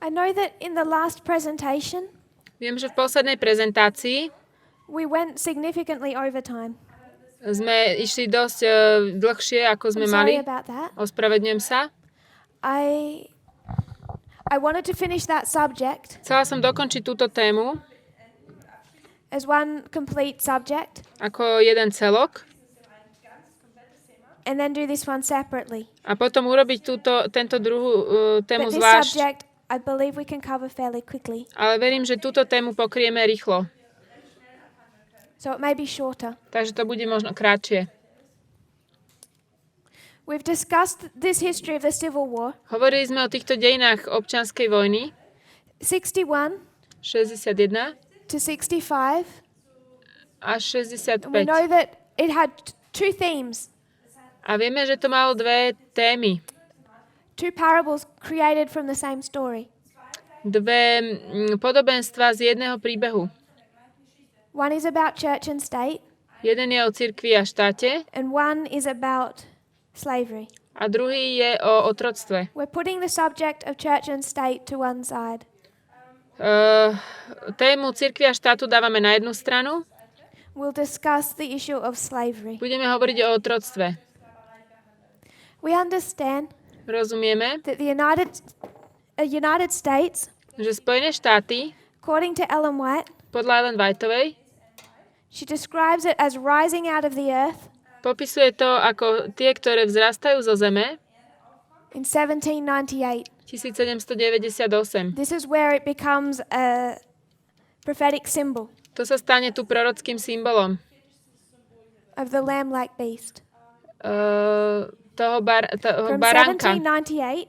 I know that in the last presentation, Viem, že v poslednej prezentácii we went significantly over time. sme išli dosť dlhšie, ako sme I'm mali. sorry about that. Ospravedlňujem sa. I wanted to finish that subject Chcela som dokončiť túto tému as one complete subject ako jeden celok and then do this one separately. a potom urobiť tento druhú tému But this zvlášť. subject, I believe we can cover fairly quickly. Ale verím, že túto tému pokrieme rýchlo. So it may be shorter. Takže to bude možno krátšie. We've discussed this history of the Civil War. Hovorili sme o týchto dejinách občianskej vojny 61 61 to 65. až And we 65. know that it had two themes, A vieme, že to malo dve témy. two parables created from the same story. Dve podobenstva z jedného príbehu. One is about church and state, Jeden je o cirkvi a štáte and one is about slavery. a druhý je o otroctve. We're putting the subject of church and state to one side. Tému cirkvi a štátu dávame na jednu stranu. We'll discuss the issue of slavery. Budeme hovoriť o otroctve. We understand Rozumieme, that the United States, že Spojené štáty, according to Ellen White, podľa Ellen Whiteovej, she describes it as rising out of the earth popisuje to ako tie, ktoré vzrastajú zo zeme in 1798. 1798. This is where it becomes a prophetic symbol To sa stane tu prorockým symbolom of the lamb-like beast. toho From baránka 1798,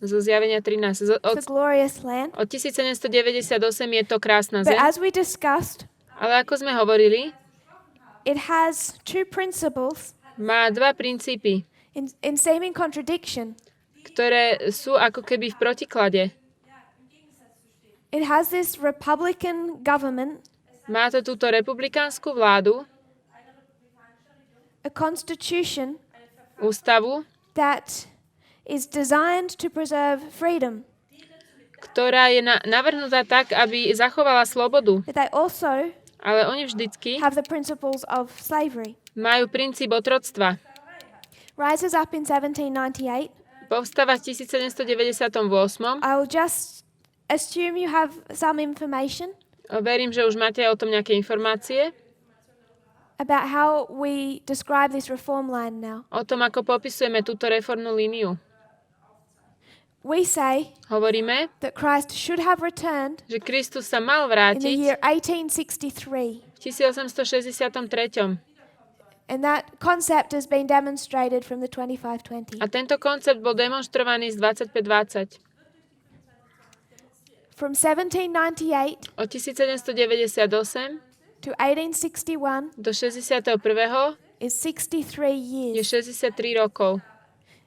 zo zjavenia 13. the glorious land. Od 1798 je to krásna But zem, as we discussed, ale ako sme hovorili, it has two principles má dva princípy, in seeming contradiction. ktoré sú ako keby v protiklade. It has this republican government, Má to túto republikánsku vládu, a constitution ústavu, that is designed to preserve freedom. ktorá je navrhnutá tak, aby zachovala slobodu. But they also Ale oni vždycky have the principles of slavery. majú princíp otroctva. Rises up in 1798. Povstáva v 1798. I will just assume you have some information Verím, že už máte o tom nejaké informácie. about how we describe this reform line now. O tom, ako popisujeme túto reformnú líniu. We say Hovoríme, that Christ should have returned že Kristus sa mal in the vrátiť year 1863. v 1863. And that concept has been demonstrated from the 2520. A tento koncept bol demonstrovaný z 2520. From 1798 Od 1798 to 1861 do 61. is 63 je years. 63 rokov.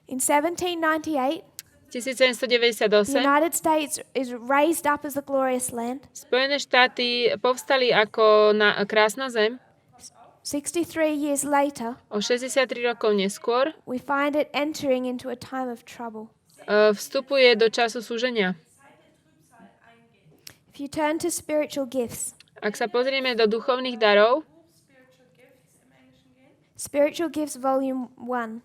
In 1798, 1798 the United States is raised up as the glorious land. Spojené štáty povstali ako krásna zem. 63 years later, O 63 rokov neskôr we find it entering into a time of trouble. vstupuje do času súženia. If you turn to spiritual gifts, Ak sa pozrieme do duchovných darov, Spiritual Gifts Volume 1,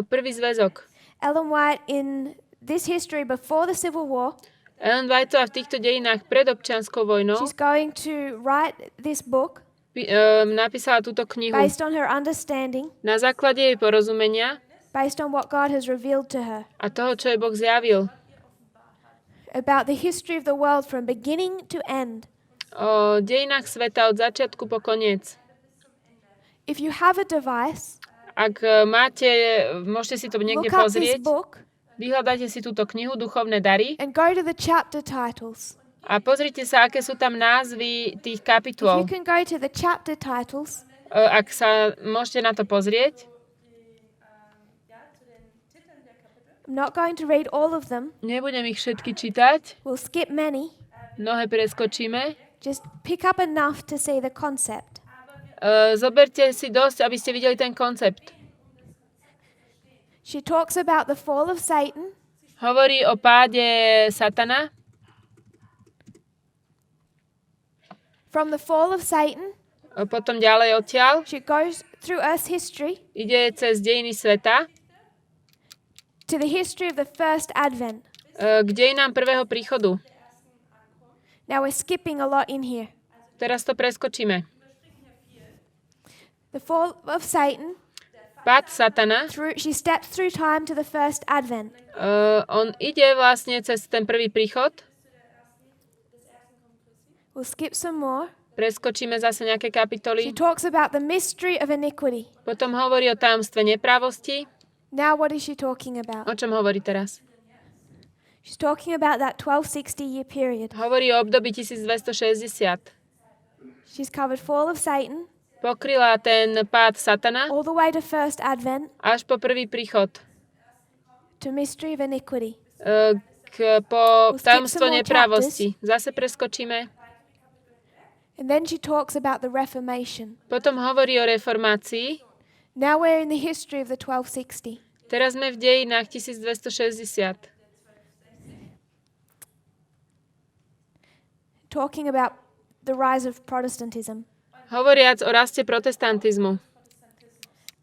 prvý zväzok. Ellen White, in this history before the Civil War, Ellen Whiteová v týchto dejinách pred občianskou vojnou she's going to write this book napísala túto knihu based on her understanding, na základe jej porozumenia based on what God has revealed to her a toho, čo jej Boh zjavil. about the history of the world from beginning to end. O dejinách sveta od začiatku po koniec. If you have a device, Ak máte, môžete si to niekde look up this pozrieť, book vyhľadajte si túto knihu Duchovné dary and go to the chapter titles. a pozrite sa, aké sú tam názvy tých If kapitol. you can go to the chapter titles, Ak sa môžete na to pozrieť, I'm not going to read all of them. nebudem ich všetky čítať, We'll skip many. mnohé preskočíme. Just pick up enough to see the concept. Zoberte si dosť, aby ste videli ten koncept. She talks about the fall of Satan, Hovorí o páde Satana. From the fall of Satan, Potom ďalej odtiaľ. she goes through Earth's history Ide cez dejiny sveta to the history of the first advent. k dejinám prvého príchodu. Now we're skipping a lot in here. Teraz to preskočíme. The fall of Satan, Pád Satana. she steps through time to the first advent. On ide vlastne cez ten prvý príchod. We'll skip some more. Preskočíme zase nejaké She kapitoly. talks about the mystery of iniquity. Potom hovorí o tajomstve neprávosti. Now what is she talking about? O čom hovorí teraz? She's talking about that 1260-year period. Hovorí o období 1260. She's covered fall of Satan Pokryla ten pád Satana all the way to first advent až po prvý príchod. to mystery of iniquity. Po tajomstvo neprávosti. Zase preskočíme. And then she talks about the Reformation. Potom hovorí o reformácii. Now we're in the history of the 1260. Teraz sme v dejinách 1260. Talking about the rise of Protestantism. Hovoriac o raste protestantizmu.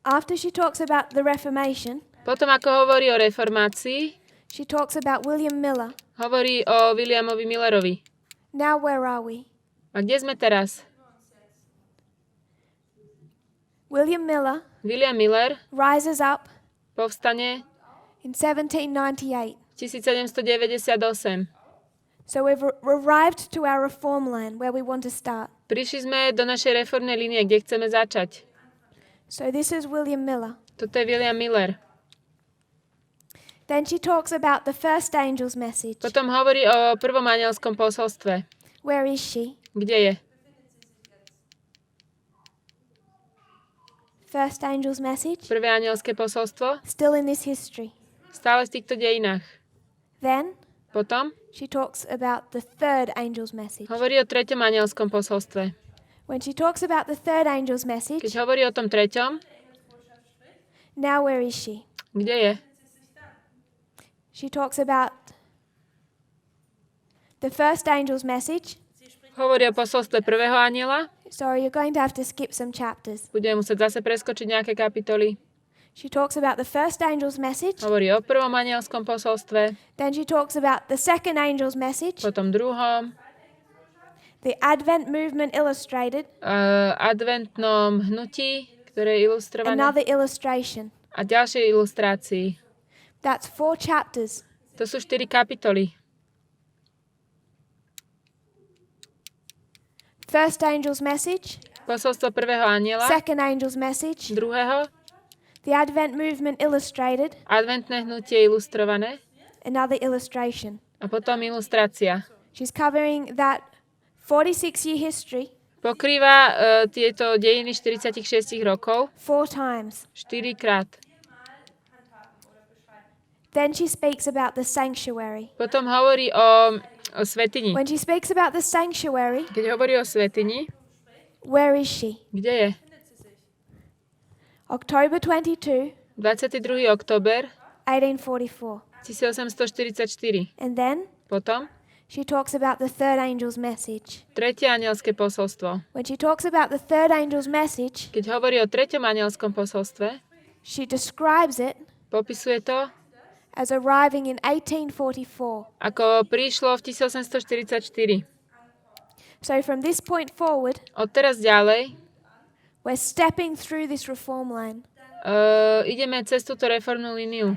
After she talks about the Reformation, Potom, ako hovorí o reformácii, she talks about William Miller. hovorí o Williamovi Millerovi. Now where are we? A kde sme teraz? William Miller William Miller rises up povstane in 1798. 1798. So we've arrived to our reform land where we want to start. Prišli sme do našej reformnej línie, kde chceme začať. So this is William Miller. Toto je William Miller. Then she talks about the first angel's message. Potom hovorí o prvom anielskom posolstve. Where is she? Kde je? First angel's message. Prvé anielské posolstvo? Still in this history. Stále v týchto dejinách. Then Potom she talks about the third angel's message. hovorí o treťom anielskom posolstve. When she talks about the third angel's Keď message, hovorí o tom treťom, now where is she? kde je? She talks about the first angel's message. Hovorí o posolstve prvého aniela. Sorry, you're going to have to skip some chapters. Budeme musieť zase preskočiť nejaké kapitoly. She talks about the first angel's message. Hovorí o prvom anielskom posolstve, Then she talks about the second angel's message, potom druhom, the Advent movement illustrated, adventnom hnutí, ktoré je ilustrované, another illustration. a ďalšej ilustrácii. That's 4 chapters. To sú 4 kapitoly. First angel's message, Posolstvo prvého aniela, second angel's message, druhého, the Advent movement illustrated, adventné hnutie ilustrované another illustration. a potom ilustrácia. She's covering that 46-year history Pokrýva tieto dejiny 46 rokov 4 times. 4 krát. Then she speaks about the sanctuary. Potom hovorí o svätyni. When she speaks about the sanctuary, Keď hovorí o svätyni, where is she? kde je? October 22, 22. október 1844. 1844. And then Potom she talks about the third angel's message. tretie anielské posolstvo. When she talks about the third angel's message, Keď hovorí o treťom anielskom posolstve, she describes it popisuje to, as arriving in 1844. ako prišlo v 1844. So from this point forward, Od teraz ďalej we're stepping through this reform line. ideme cez túto reformnú líniu.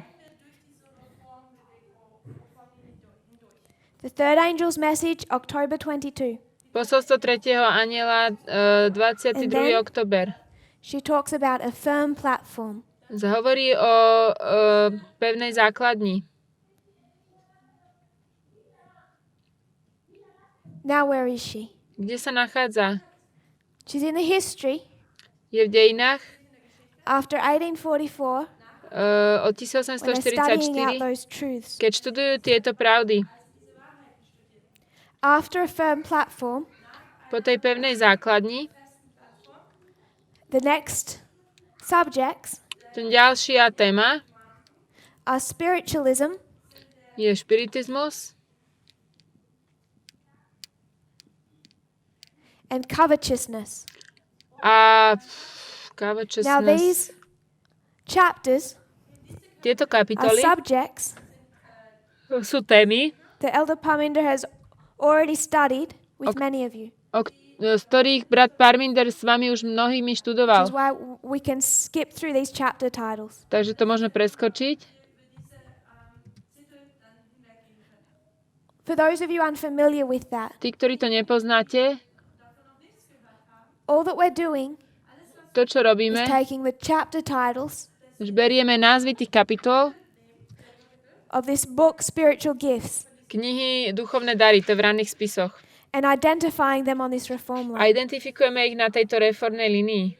The third angel's message, October 22. Posolstvo tretieho aniela 22. And then- október. She talks about a firm platform. Hovorí o pevnej základni. Now where is she? Kde sa nachádza? She's in the history Je v dejinách after 1844 od when they're studying out 1844, those truths. keď študujú tieto pravdy. After a firm platform, Po tej pevnej základni, the next subjects ten ďalšia téma are spiritualism je špiritizmus and covetousness. a Now covetousness. these chapters Tieto are kapitoly subjects sú témy, that Elder Parminder has already studied with many of you, z ktorých brat Parminder s vami už mnohými which študoval. is why we can skip through these chapter titles. Takže to môžeme preskočiť. For those of you unfamiliar with that, Tí, ktorí to nepoznáte, all that we're doing to, čo is robíme, taking the chapter titles že berieme názvy tých kapitol of this book, Spiritual Gifts, knihy Duchovné dary, to v ranných spisoch. and identifying them on this reform A line. identifikujeme ich na tejto reformnej linii.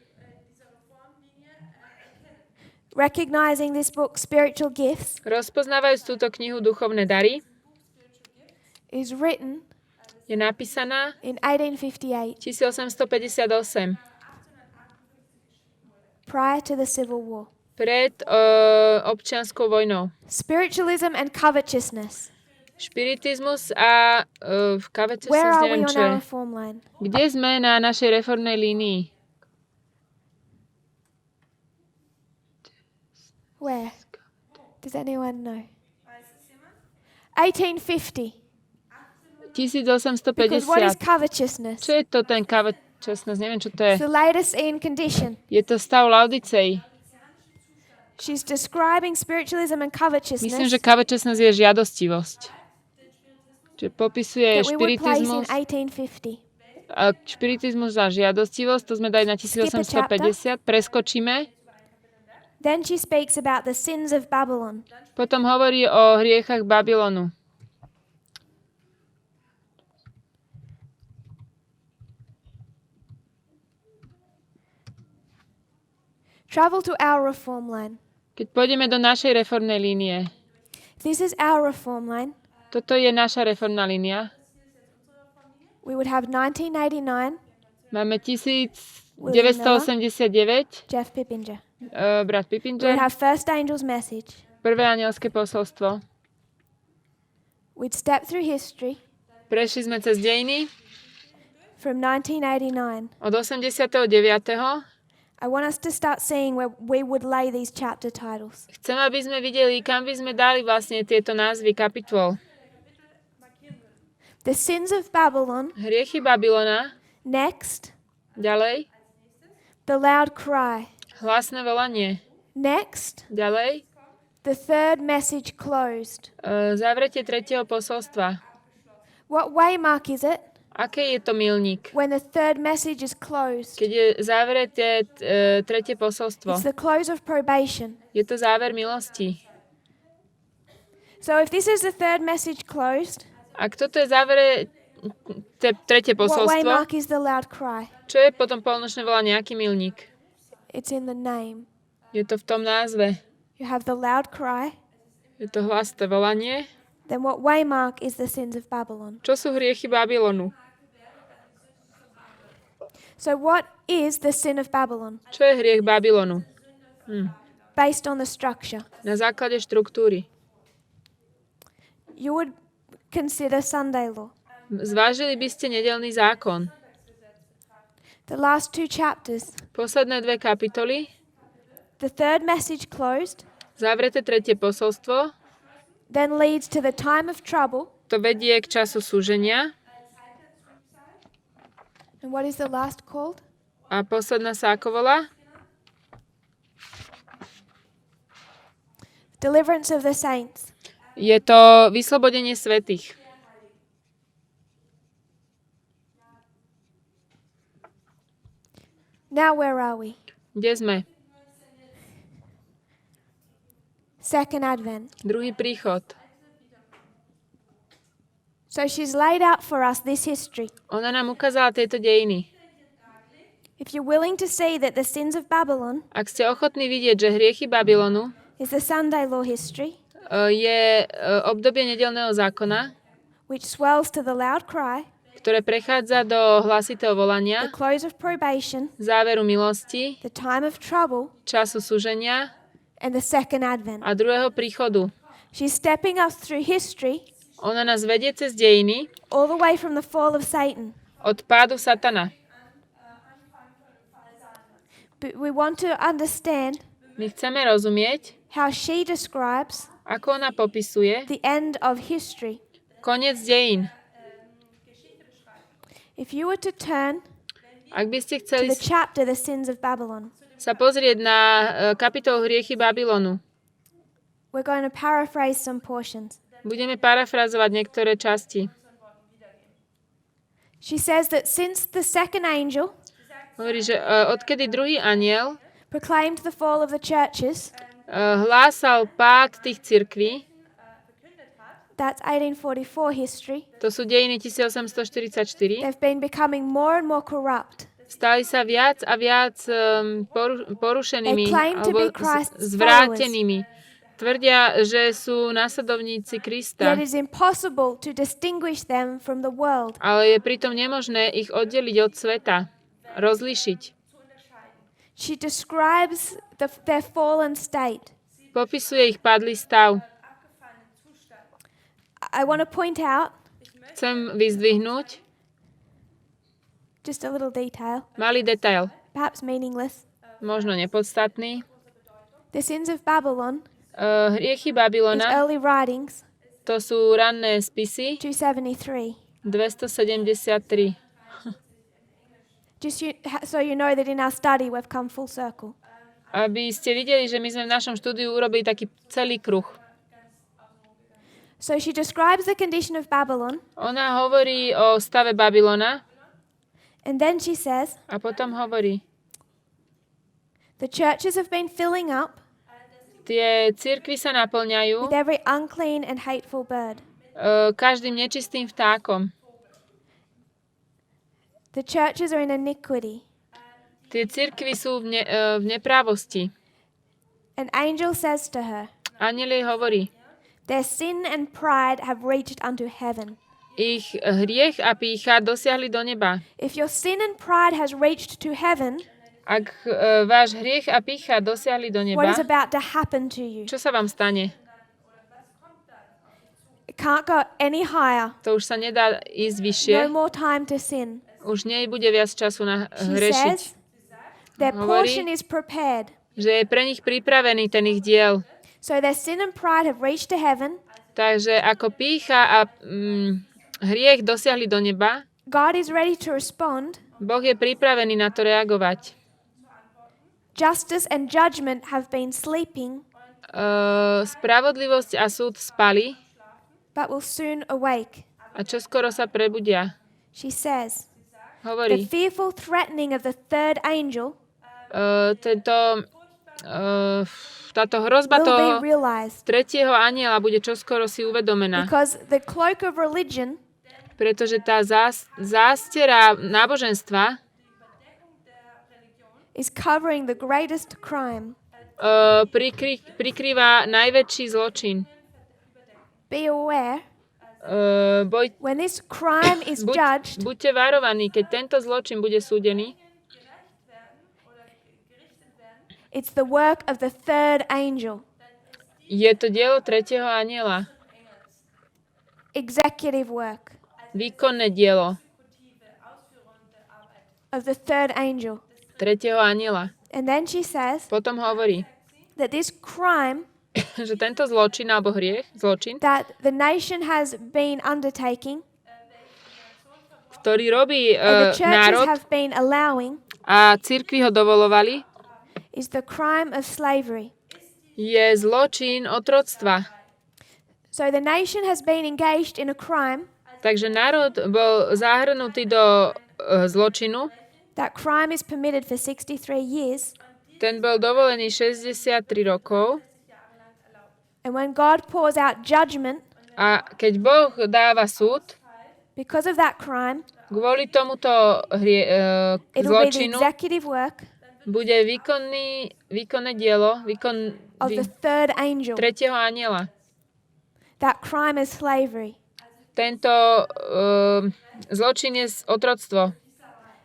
Recognizing this book, Spiritual Gifts, Rozpoznávajúc túto knihu Duchovné dary, is written je napísaná in 1858, 1858, prior to the Civil War. pred občianskou vojnou. Spiritualism and covetousness. Špiritizmus a Where covetousness, are we neviem on čo our je. reform line? Kde sme na našej reformnej línii? Where? Does anyone know? 1850. Because what is 1850. covetousness? Čo je to ten covetousness? Neviem, čo to je. It's the Laodicean condition. Je to stav Laodicei. She's describing spiritualism and Myslím, že covetousness covetousness je žiadostivosť. Čiže popisuje that we would place in špiritizmus 1850. a špiritizmus a žiadostivosť. To sme dali na 1850. Preskočíme. Then she speaks about the sins of Babylon. Potom hovorí o hriechach Babylonu. Travel to our reform line. Keď pôjdeme do našej reformnej línie, This is our reform line. toto je naša reformná línia. We would have 1989, Máme 1989, Jeff Pippinger. brat We would Pippinger, have First Angel's Message. prvé anielské posolstvo. We'd step through history Prešli sme cez dejiny from 1989. od 89. I want us to start seeing where we would lay these chapter titles. Chcem, aby sme videli, kam by sme dali vlastne tieto názvy kapitol. The sins of Babylon. Hriechy Babylona, Next, ďalej. the loud cry. Hlasné volanie, Next, ďalej. the third message closed. Zavretie tretieho posolstva. What waymark is it Aké je to milník? when the third message is closed? Keď je zavretie tretie posolstvo. It's the close of probation. Je to záver milosti. So if this is the third message closed, Ak toto je tretie what posolstvo, waymark is the loud cry? čo je potom polnočné volanie? Aký milník? It's in the name. Je to v tom názve. You have the loud cry. Je to hlasné volanie. Then what waymark is the sins of Babylon? Čo sú hriechy Babylonu? So what is the sin of Babylon? Čo je hriech Babylonu? Based on the structure. Na základe štruktúry. You would consider Sunday law. Zvážili by ste nedeľný zákon. The last two chapters. Posledné dve kapitoly. The third message closed, Zavreté tretie posolstvo. then leads to the time of trouble. To vedie k času súženia. And what is the last called? A posledná sa ako volá? Deliverance of the saints. Je to vyslobodenie svätých. Now where are we? Kde sme? Second Advent. Druhý príchod. So she's laid out for us this history. Ona nám ukázala tieto dejiny. If you're willing to see that the sins of Babylon Ak ste ochotní vidieť, že hriechy Babylonu is the Sunday law history, je obdobie nedeľného zákona, which swells to the loud cry, ktoré prechádza do hlasitého the volania, close of probation, záveru milosti, the time of trouble, času súženia and the second Advent. a druhého príchodu. She's stepping us through history Ona nás vedie cez dejiny all the way from the fall of Satan. od pádu Satana. But we want to understand My chceme rozumieť, how she describes ako ona popisuje the end of history. koniec dejín. If you were to turn Ak by ste to chceli the chapter, The Sins of Babylon, sa pozrieť na kapitolu Hriechy Babylonu, we're going to paraphrase some portions. budeme parafrazovať niektoré časti. She says that since the second angel Hovorí, že odkedy druhý anjel proclaimed the fall of the churches, hlásal pád tých cirkví, that's 1844 history, to sú dejiny 1844, they've been becoming more and more corrupt. stali sa viac a viac porušenými They claim to alebo be Christ's zvrátenými. Tvrdia, že sú následovníci Krista, Yet it is impossible to distinguish them from the world. ale je pritom nemožné ich oddeliť od sveta, rozlíšiť. She describes their fallen state. Popisuje ich padlý stav. I want to point out Chcem vyzdvihnúť just a little detail, malý detail, perhaps meaningless. možno nepodstatný. The Sins of Babylon Hriechy is Babylona, early writings, to sú ranné spisy 273. 273. So you know that in our study we've come full circle. Aby ste videli, že my sme v našom štúdiu urobili taký celý kruh. So she describes the condition of Babylon, Ona hovorí o stave Babylona and then she says, a potom hovorí, the churches have been filling up tie cirkvi sa naplňajú with every unclean and hateful bird. každým nečistým vtákom. The churches are in iniquity. Tie cirkvi sú v neprávosti. An angel says to her, Anjel jej hovorí, their sin and pride have reached unto heaven. ich hriech a pýcha dosiahli do neba. If your sin and pride has reached to heaven, Ak váš hriech a pýcha dosiahli do what is neba, about to happen to you? čo sa vám stane? It can't go any higher. To už sa nedá ísť vyššie. No more time to sin. Už nebude viac času na She hrešiť. says, their portion is prepared. Že je pre nich pripravený ten ich diel. So their sin and pride have reached to heaven. Takže ako pýcha a hriech dosiahli do neba, God is ready to respond. Boh je pripravený na to reagovať. Justice and judgment have been sleeping, Spravodlivosť a súd spali but will soon awake. a čoskoro sa prebudia. She says, the Hovorí, fearful threatening of the third angel táto hrozba will be toho realized, tretieho anjela bude čoskoro si uvedomená, because the cloak of religion pretože tá zástera náboženstva is covering the greatest crime. prikrýva najväčší zločin. Be aware, Boj, when this crime is judged, buďte varovaní, keď tento zločin bude súdený, it's the work of the third angel, je to dielo tretieho anjela, executive work výkonné dielo of the third angel. tretieho anjela. And then she says Potom hovorí, that this crime že tento zločin alebo zločin, that the nation has been undertaking, ktorý robí and the churches národ have been allowing, a cirkvi ho dovolovali, is the crime of slavery. je zločin otroctva. So the nation has been engaged in a crime. Takže národ bol zahrnutý do zločinu. That crime is permitted for 63 years. Ten bol dovolený 63 rokov. And when God pours out judgment A keď Boh dáva súd, because of that crime, kvôli tomuto it will be the zločinu, executive work bude výkonné dielo of the third angel. tretieho anjela. That crime is slavery. Tento zločin je otroctvo.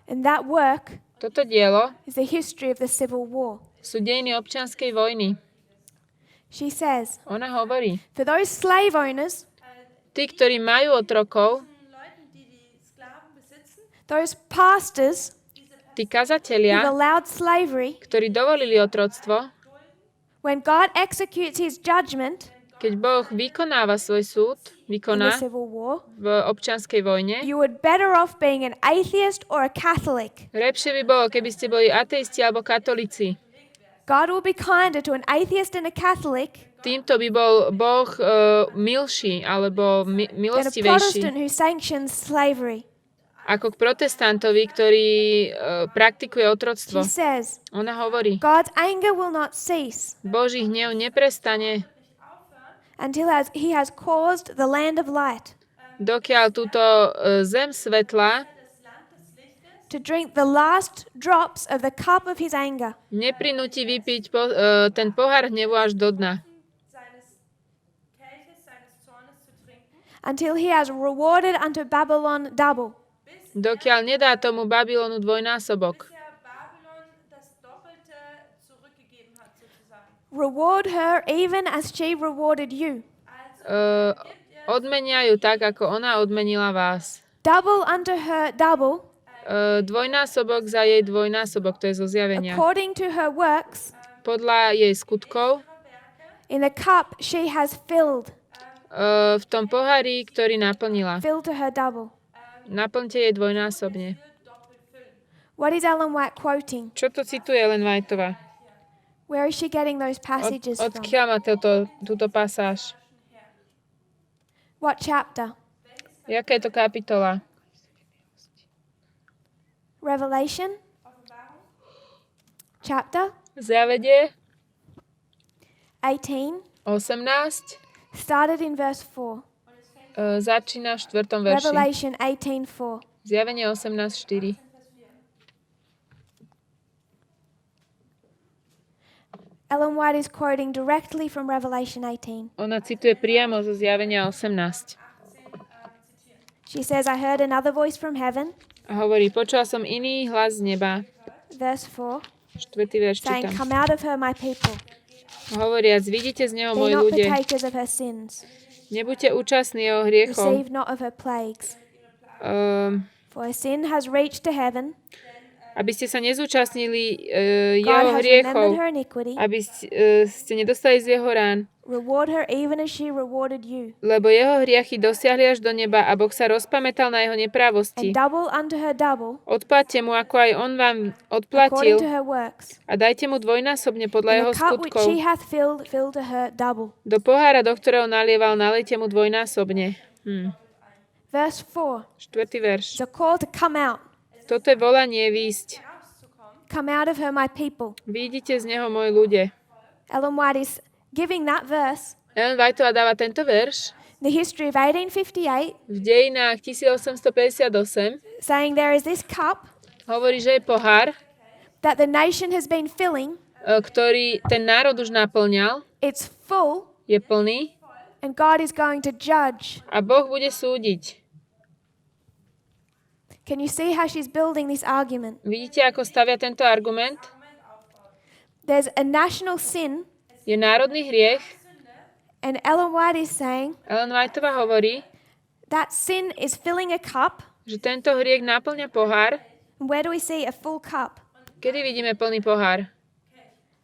And that work Toto dielo is the history of the Civil War. sú dejiny občianskej vojny. She says, Ona hovorí, for those slave owners, tí, ktorí majú otrokov, those pastors tí who've kazatelia, allowed slavery, ktorí dovolili otroctvo, when God executes his judgment keď Boh vykonáva svoj súd, in the vykoná civil war, v občianskej vojne, you would better off being an atheist or a Catholic. lepšie by bolo, keby ste boli ateisti alebo katolíci. God will be kinder to an atheist and a Catholic Týmto by bol Boh milší alebo than a milostivejší Protestant who sanctions slavery. ako k protestantovi, ktorý praktikuje otroctvo. She says, Ona hovorí, God's anger will not cease Boží hnev neprestane, until he has caused the land of light dokiaľ túto zem svetla to drink the last drops of the cup of his anger. neprinúti vypiť ten pohár hnevu až do dna. Until he has rewarded unto Babylon double. Dokiaľ nedá tomu Babylonu dvojnásobok. Reward her even as she rewarded you. Odmenia ju tak, ako ona odmenila vás. Double unto her double, Dvojnásobok za jej dvojnásobok, to je zo Zjavenia. according to her works, Podľa jej skutkov, in the cup she has filled. v tom pohári, ktorý naplnila. Fill to her double. Naplňte jej dvojnásobne. What is Ellen White quoting? Čo to cituje Ellen Whiteová? Where is she getting those passages from? Odkiaľ má túto pasáž? What chapter? Jaká je to kapitola? Revelation? Chapter? Zjavenie 18. 18. Started in verse 4. Začína v 4. verši. Revelation 18:4. Zjavenie 18.4. Ellen White is quoting directly from Revelation 18. Ona cituje priamo zo Zjavenia 18. She says, I heard another voice from heaven, A hovorí, počula som iný hlas z neba. verse 4, 4. verš saying, čítam. come out of her, my people. A hovoriac, vidíte z neho, Be moji not ľudia. partakers of her sins. Nebuďte účastní jeho hriechov. Receive not of her plagues. For her sin has reached to heaven. Aby ste sa nezúčastnili God jeho has hriechov. remembered her iniquity. Aby ste nedostali z jeho rán. Reward her even as she rewarded you. Lebo jeho hriechy dosiahli až do neba a Boh sa rozpamätal na jeho And neprávosti. double unto her double, Odplaťte mu, ako aj on vám according odplatil, to her works. a dajte mu dvojnásobne podľa In jeho the cup which skutkov. she hath filled, fill to her double. Do pohára, do ktorého nalieval, nalejte mu dvojnásobne. Verse 4. 4. verš. It's a call to come out. Toto je volanie výjsť. Come out of her, my people. Vyjdite z neho, moji ľudia. Ellen White is giving that verse, Ellen Whiteová dáva tento verš the history of 1858, v dejinách 1858. saying there is this cup Hovorí, že je pohár, that the nation has been filling. ktorý ten národ už naplňal, It's full, je plný and God is going to judge. a Boh bude súdiť. Can you see how she's building this argument? Vidíte, ako stavia tento argument? There's a national sin, Je národný hriech. and Ellen White is saying Ellen Whiteová hovorí, that sin is filling a cup. že tento hriech naplňa pohár. And where do we see a full cup? Kedy vidíme plný pohár?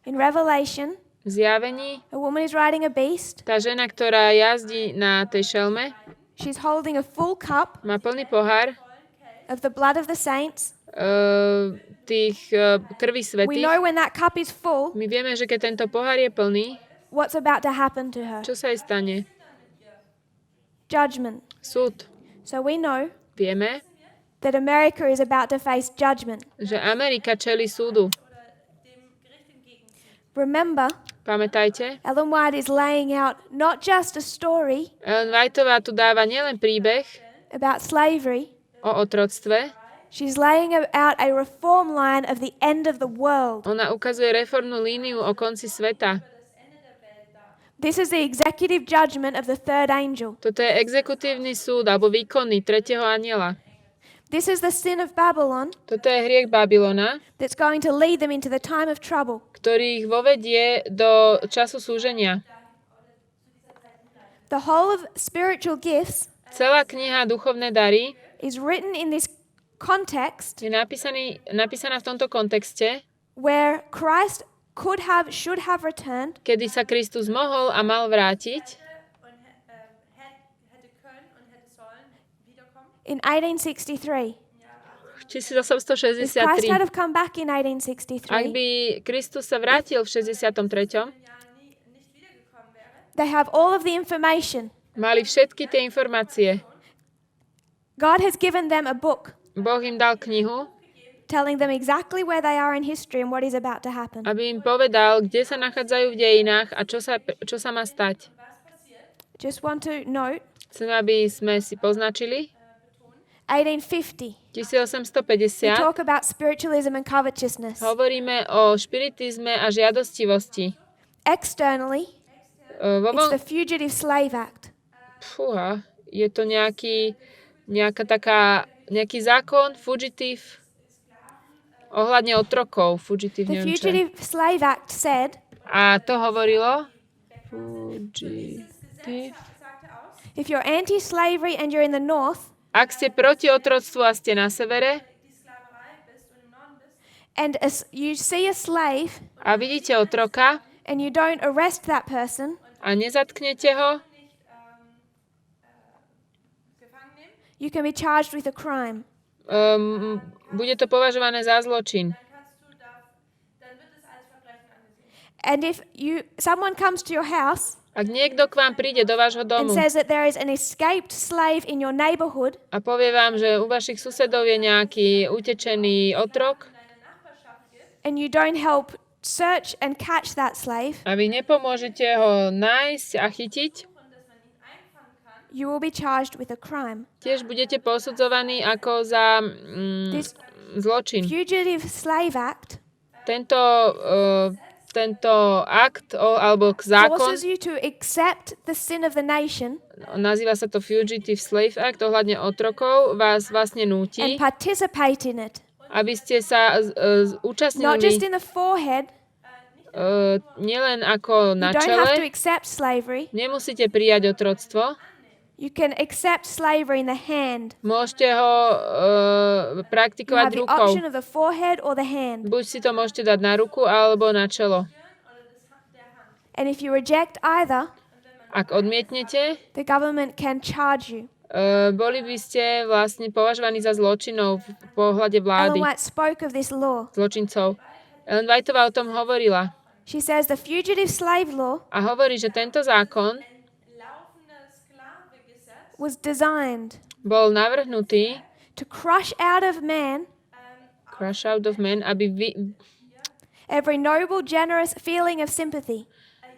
In Revelation, V Zjavení a woman is riding a beast. tá žena, ktorá jazdí na tej šelme, She's holding a full cup má plný pohár of the blood of the saints. tých krví We svätých. know when that cup is full, My vieme, že keď tento pohár je plný, what's about to happen to her. čo sa jej stane? Judgment. Súd. So we know Vieme, that America is about to face judgment. že Amerika čelí súdu. Remember, Pamätajte, Ellen White is laying out not just a story Ellen Whiteová tu dáva nielen príbeh about slavery, o otroctve, she's laying out a reform line of the end of the world. ona ukazuje reformnú líniu o konci sveta. This is the executive judgment of the third angel. Toto je exekutívny súd alebo výkonný tretieho anjela. This is the sin of Babylon Toto je hriech Babylona, that's going to lead them into the time of trouble. ktorý ich vovedie do času súženia. The whole of spiritual gifts Celá kniha Duchovné dary is written in this context je napísaná v tomto kontexte, where Christ should have returned, kedy sa Kristus mohol a mal vrátiť in 1863. v If Christ 1863. had have come back in Ak 1863, by Kristus sa vrátil v 63., they have all of the information. mali všetky tie informácie. God has given them a book Boh im dal knihu, telling them exactly where they are in history and what is about to happen. aby im povedal, kde sa nachádzajú v dejinách a čo sa má stať. Just want to note, Chcem, aby sme si poznačili 1850. We 1850. talk about spiritualism and covetousness. Hovoríme o špiritizme a žiadostivosti. Externally, it's the Fugitive Slave Act. Je to nejaký zákon, fugitive, ohľadne otrokov, fugitive, The neviem čo. Fugitive Slave Act said, A to hovorilo, fugitive. if you're anti-slavery and you're in the north, Ak ste proti otroctvu a ste na severe and you see a slave a vidíte otroka and you don't arrest that person, a nezatknete ho, you can be charged with a crime. bude to považované za zločin. And if someone comes to your house Ak niekto k vám príde do vášho and domu says that there is an escaped slave in your neighborhood, a povie vám, že u vašich susedov je nejaký utečený otrok and you don't help search and catch that slave, a vy nepomôžete ho nájsť a chytiť, you will be charged with a crime. tiež budete posudzovaní ako za This zločin. Fugitive Slave Act Tento akt alebo zákon, forces you to accept the sin of the nation nazýva sa to Fugitive Slave Act, ohľadne otrokov, vás vlastne núti, and participate in it. aby ste sa Not just účastnili in the forehead. nielen ako You na don't have to čele, accept slavery. nemusíte prijať otroctvo, You can accept slavery in the hand. môžete ho You praktikovať have the rukou. option of the forehead or the hand. Buď si to môžete dať na ruku alebo na čelo. And if you reject either, Ak odmietnete, the government can charge you. boli by ste vlastne považovaní za zločinov v pohľade Ellen vlády, White spoke of this law. zločincov. Ellen Whiteová o tom hovorila She says the fugitive slave law a hovorí, že tento zákon was designed bol navrhnutý to crush out of man crush out of man, every noble, generous feeling of sympathy.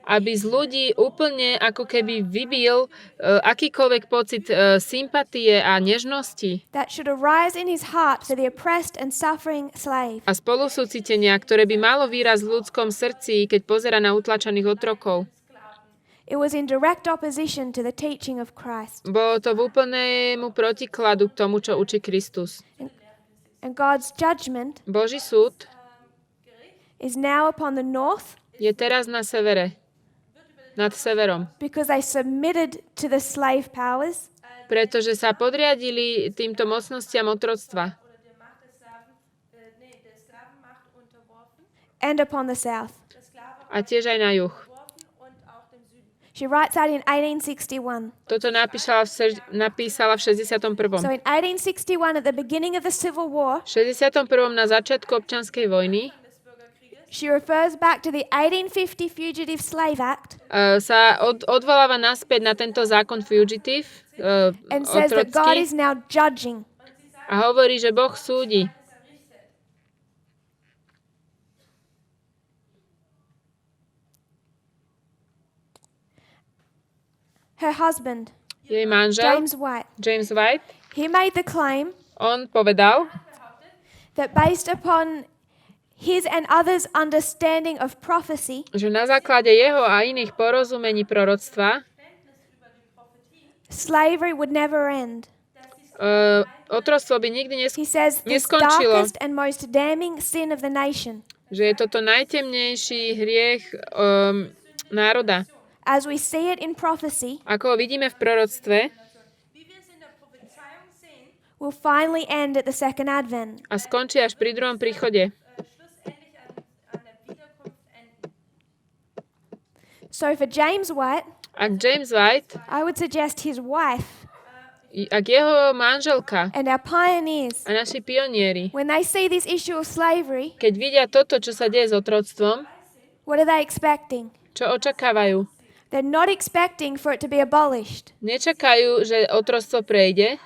aby z ľudí úplne ako keby vybil akýkoľvek pocit sympatie a nežnosti That should arise in his heart for the oppressed and suffering slave. a spolusúcitenia, ktoré by malo výraz v ľudskom srdci, keď pozera na utlačaných otrokov. It was in direct opposition to the teaching of Christ. Bolo to v úplnému protikladu k tomu, čo učí Kristus. And God's judgment Boží súd is now upon the north je teraz na severe, nad severom, because they submitted to the slave powers, pretože sa podriadili týmto mocnostiam otroctva, and upon the south. a tiež aj na juh. She writes that in 1861. Toto napísala v 61. So in 1861, at the beginning of the Civil War, V 61. na začiatku občianskej vojny she refers back to the 1850 Fugitive Slave Act sa odvoláva naspäť na tento zákon fugitive, and says that God is otrocký, now judging. a hovorí, že Boh súdi. Her husband, Jej manžel, James White, James White, he made the claim on povedal, that based upon his and others' understanding of prophecy, že na základe jeho a iných porozumení proroctva slavery would never end. otroctvo by nikdy He says this neskončilo. darkest and most damning sin of the nation, Že je toto najtemnejší hriech národa. as we see it in prophecy, ako ho vidíme v proroctve will finally end at the second advent. a skončí až pri druhom príchode. So for James White, Ak James White, I would suggest his wife ak jeho manželka and our pioneers, a naši pionieri, when they see this issue of slavery, keď vidia toto, čo sa deje s otroctvom, what are they expecting? čo očakávajú? They're not expecting for it to be abolished. Nečakajú, že otroctvo prejde.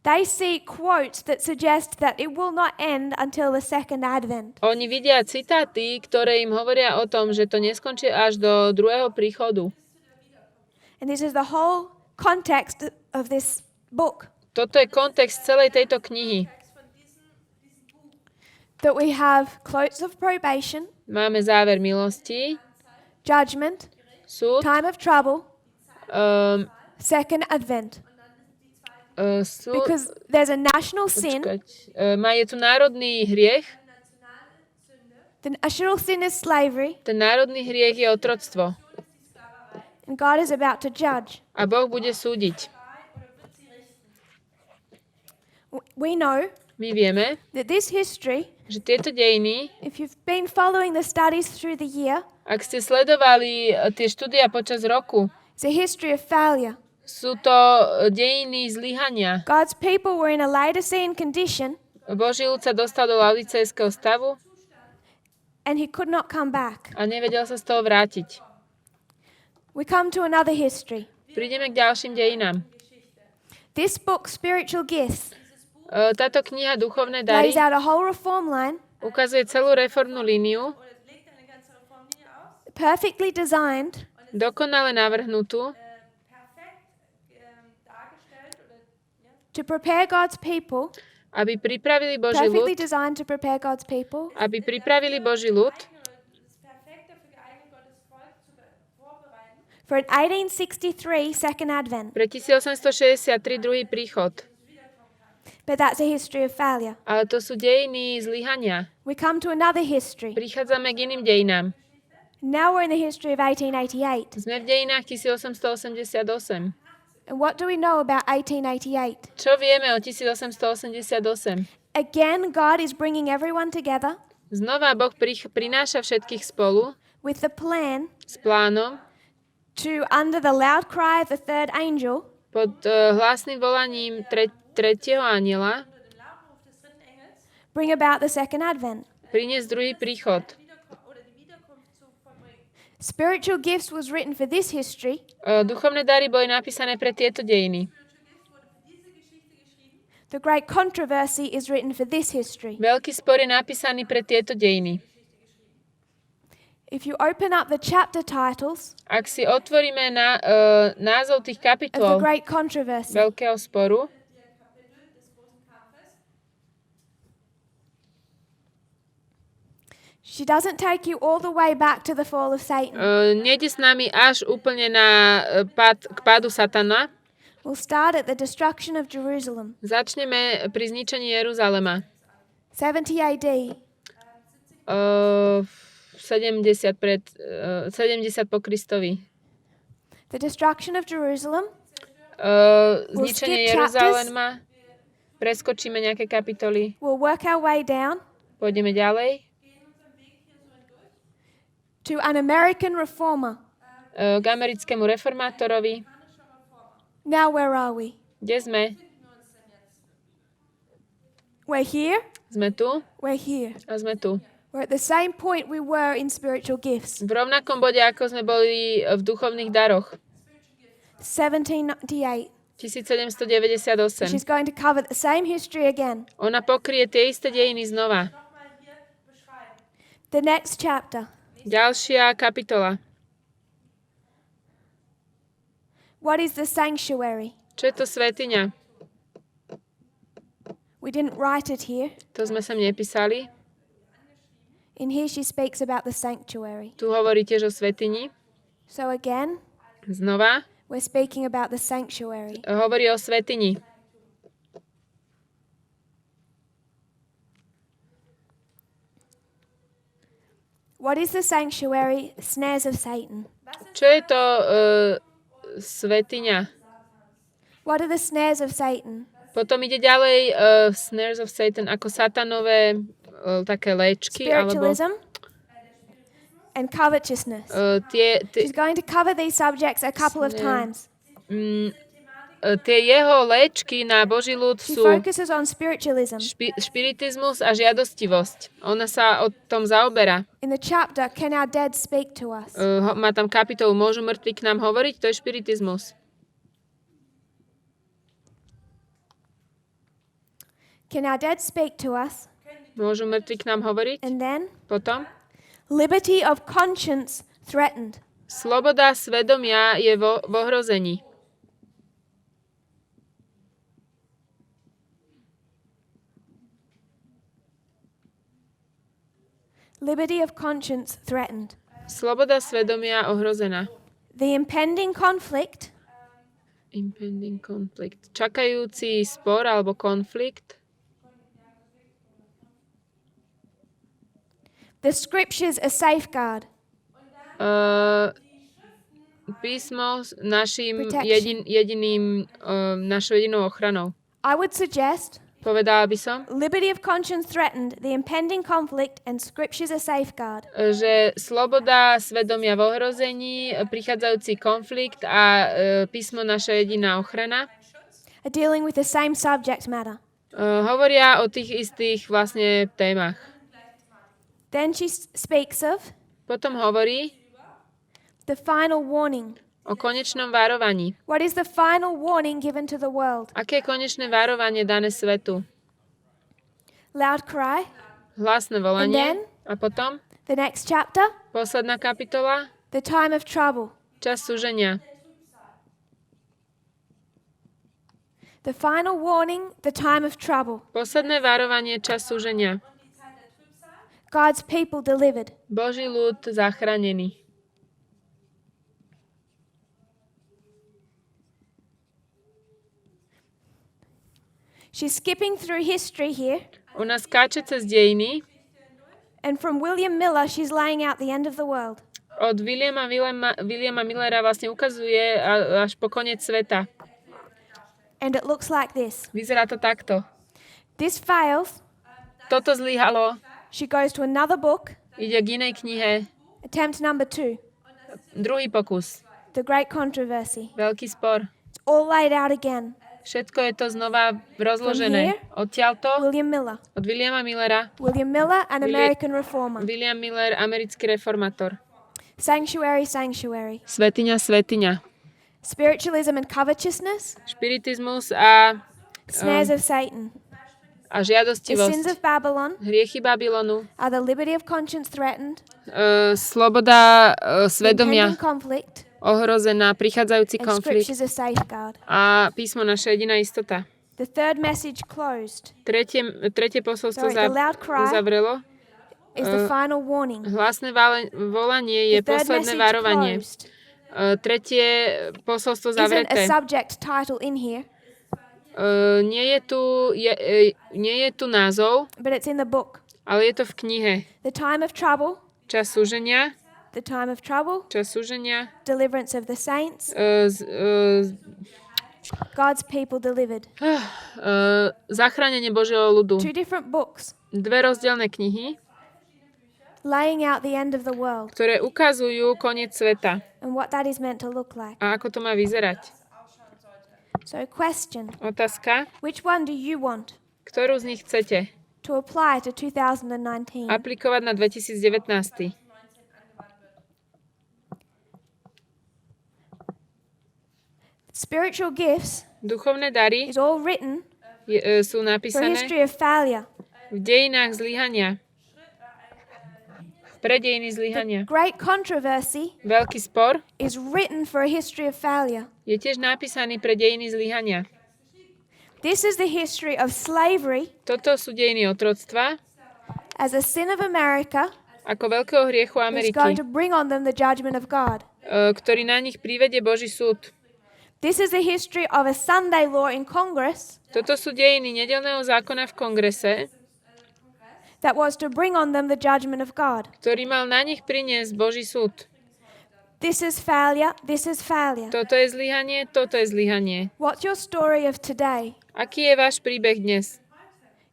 They see quotes that suggest that it will not end until the second advent. Oni vidia citáty, ktoré im hovoria o tom, že to neskončí až do druhého príchodu. And this is the whole context of this book. Toto je kontext celej tejto knihy. That we have close of probation, Máme záver milosti, judgment, súd, time of trouble, um, second advent. súd, Because there's a national sin. je tu národný hriech. The national sin is slavery. Ten národný hriech je otroctvo. And God is about to judge. A Boh bude súdiť. We know My vieme, that this history, že tieto dejiny, if you've been following the studies through the year, ak ste sledovali tie štúdia počas roku, it's a history of failure. sú to dejiny zlyhania. God's people were in a Laodicean condition Boží ľud sa dostal do laodicejského stavu and he could not come back. a nevedel sa z toho vrátiť. We come to another history. Prídeme k ďalším dejinám. This book, Spiritual Gifts, Táto kniha Duchovné dary lays out a whole reform line, ukazuje celú reformnú líniu, perfectly designed dokonale navrhnutú, to prepare God's people, aby pripravili Boží ľud, perfectly designed to prepare God's people aby pripravili Boží ľud for an 1863 second advent. pre 1863 druhý príchod. But that's a history of failure. Ale to sú dejiny zlyhania. We come to another history. Prichádzame k iným dejinám. Now we're in the history of 1888. Sme v dejinách 1888. And what do we know about 1888? Čo vieme o 1888? Again, God is bringing everyone together Znova Boh prináša všetkých spolu with the plan s plánom to, under the loud cry of the third angel, pod hlasným volaním tretieho anjela bring about the second advent. priniesť druhý príchod. Spiritual Gifts was written for this history, Duchovné dary boli napísané pre tieto dejiny. the great controversy is written for this history. Veľký spor je napísaný pre tieto dejiny. If you open up the chapter titles Ak si otvoríme názov tých of the kapitol great controversy, veľkého sporu, she doesn't take you all the way back to the fall of Satan. nejde s nami až úplne k pádu Satana. We'll start at the destruction of Jerusalem, Začneme pri zničení Jeruzalema. 70 AD. 70 po Kristovi. The destruction of Jerusalem. Zničenie skip Jeruzalema. Preskočíme nejaké kapitoly. We'll work our way down Pôjdeme ďalej. to an American reformer. K americkému reformátorovi. Now where are we? Kde sme? We're here. Sme tu We're here. a sme tu. We're at the same point we were in spiritual gifts. V rovnakom bode, ako sme boli v duchovných daroch. 1798. 1798. She's going to cover the same history again. Ona pokrie tie isté dejiny znova. The next chapter. Ďalšia kapitola. What is the sanctuary? Čo je to svätyňa? We didn't write it here. To sme sem nepísali. In here she speaks about the sanctuary. Tu hovorí tiež o svätyni. So again, Znova we're speaking about the sanctuary. hovorí o svätyni. What is the sanctuary? Snares of Satan. Čo je to svetiňa? What are the snares of Satan? Potom ide ďalej snares of Satan, ako satanové také léčky, alebo Spiritualism and covetousness. She's going to cover these subjects a couple of times. Tie jeho léčky na Boží ľud She sú focuses on spiritualism. špiritizmus a žiadostivosť. Ona sa o tom zaoberá. In the chapter, Can Our Dead Speak to Us? Má tam kapitolu Môžu mŕtvi k nám hovoriť? To je špiritizmus. Can our dead speak to us? Môžu mŕtvi k nám hovoriť? And then, Potom? liberty of conscience threatened. Sloboda svedomia je v ohrození. Liberty of conscience threatened. Sloboda svedomia ohrozená. The impending conflict Impending conflict. Čakajúci spor alebo konflikt. The scriptures a safeguard. Písmo našim Protection. našou jedinou ochranou. I would suggest Povedala by som, liberty of conscience threatened, the impending conflict, and scriptures a safeguard. že sloboda svedomia v ohrození, prichádzajúci konflikt a písmo naša jediná ochrana Are dealing with the same subject matter. hovoria o tých istých vlastne témach. Then she speaks of Potom hovorí the final warning. o konečnom varovaní. What is the final warning given to the world? Aké je konečné varovanie dané svetu? Loud cry. Hlasné volanie. A potom? The next chapter, Posledná kapitola. the time of trouble. Čas súženia. The final warning, the time of trouble. Posledné varovanie. Čas súženia. God's people delivered. Boží ľud zachránený. She's skipping through history here, Ona skáče cez dejiny. and from William Miller, she's laying out the end of the world. Od Williama Millera vlastne ukazuje až po koniec sveta. And it looks like this. Vyzerá to takto. This fails. Toto zlyhalo. She goes to another book, Ide k inej knihe. attempt number 2, Druhý pokus. the great controversy. Veľký spor. It's all laid out again. Všetko je to znova rozložené. Odtiaľto William Miller. od Williama Millera. William Miller, an Willi- American reformer. William Miller, americký reformátor. Sanctuary, sanctuary. Svetiňa, svetiňa. Spiritualism and covetousness. Špiritizmus a Snares of Satan. The sins žiadostivosť. of Babylon. Hriechy Babylonu. Are the liberty of conscience threatened? Sloboda The svedomia impending conflict. ohrozená, prichádzajúci And konflikt scriptures a safeguard. a písmo naša jediná istota. The third message closed Tretie posolstvo Sorry, the loud cry uzavrelo. is the final warning. Hlasné volanie je The third posledné message varovanie. closed Tretie posolstvo isn't a zavreté. subject title in here, Nie je tu názov, but it's in the book. ale je to v knihe. The time of trouble, Čas súženia, the time of trouble, deliverance of the saints, God's people delivered. zachránenie Božieho ľudu. Two different books Dve rozdielne knihy, laying out the end of the world ktoré ukazujú koniec sveta and what that is meant to look like. a ako to má vyzerať. So, question, Otázka, which one do you want ktorú z nich chcete to apply to 2019? aplikovať na 2019? Spiritual gifts Duchovné dary is all written sú for a napísané history of failure. v dejinách zlyhania. Pre dejiny zlyhania. Great controversy Veľký spor is written for a history of failure. je tiež napísaný pre dejiny zlyhania. This is the history of slavery Toto sú dejiny otroctva as a sin of America ako veľkého hriechu is Ameriky, going to bring on them the judgment of God. ktorý na nich privedie Boží súd. This is the history of a Sunday law in Congress Toto sú dejiny nedeľného zákona v kongrese, that was to bring on them the judgment of God. ktorý mal na nich priniesť Boží súd. This is failure. This is failure. Toto je zlyhanie, toto je zlyhanie. What's your story of today? Aký je váš príbeh dnes?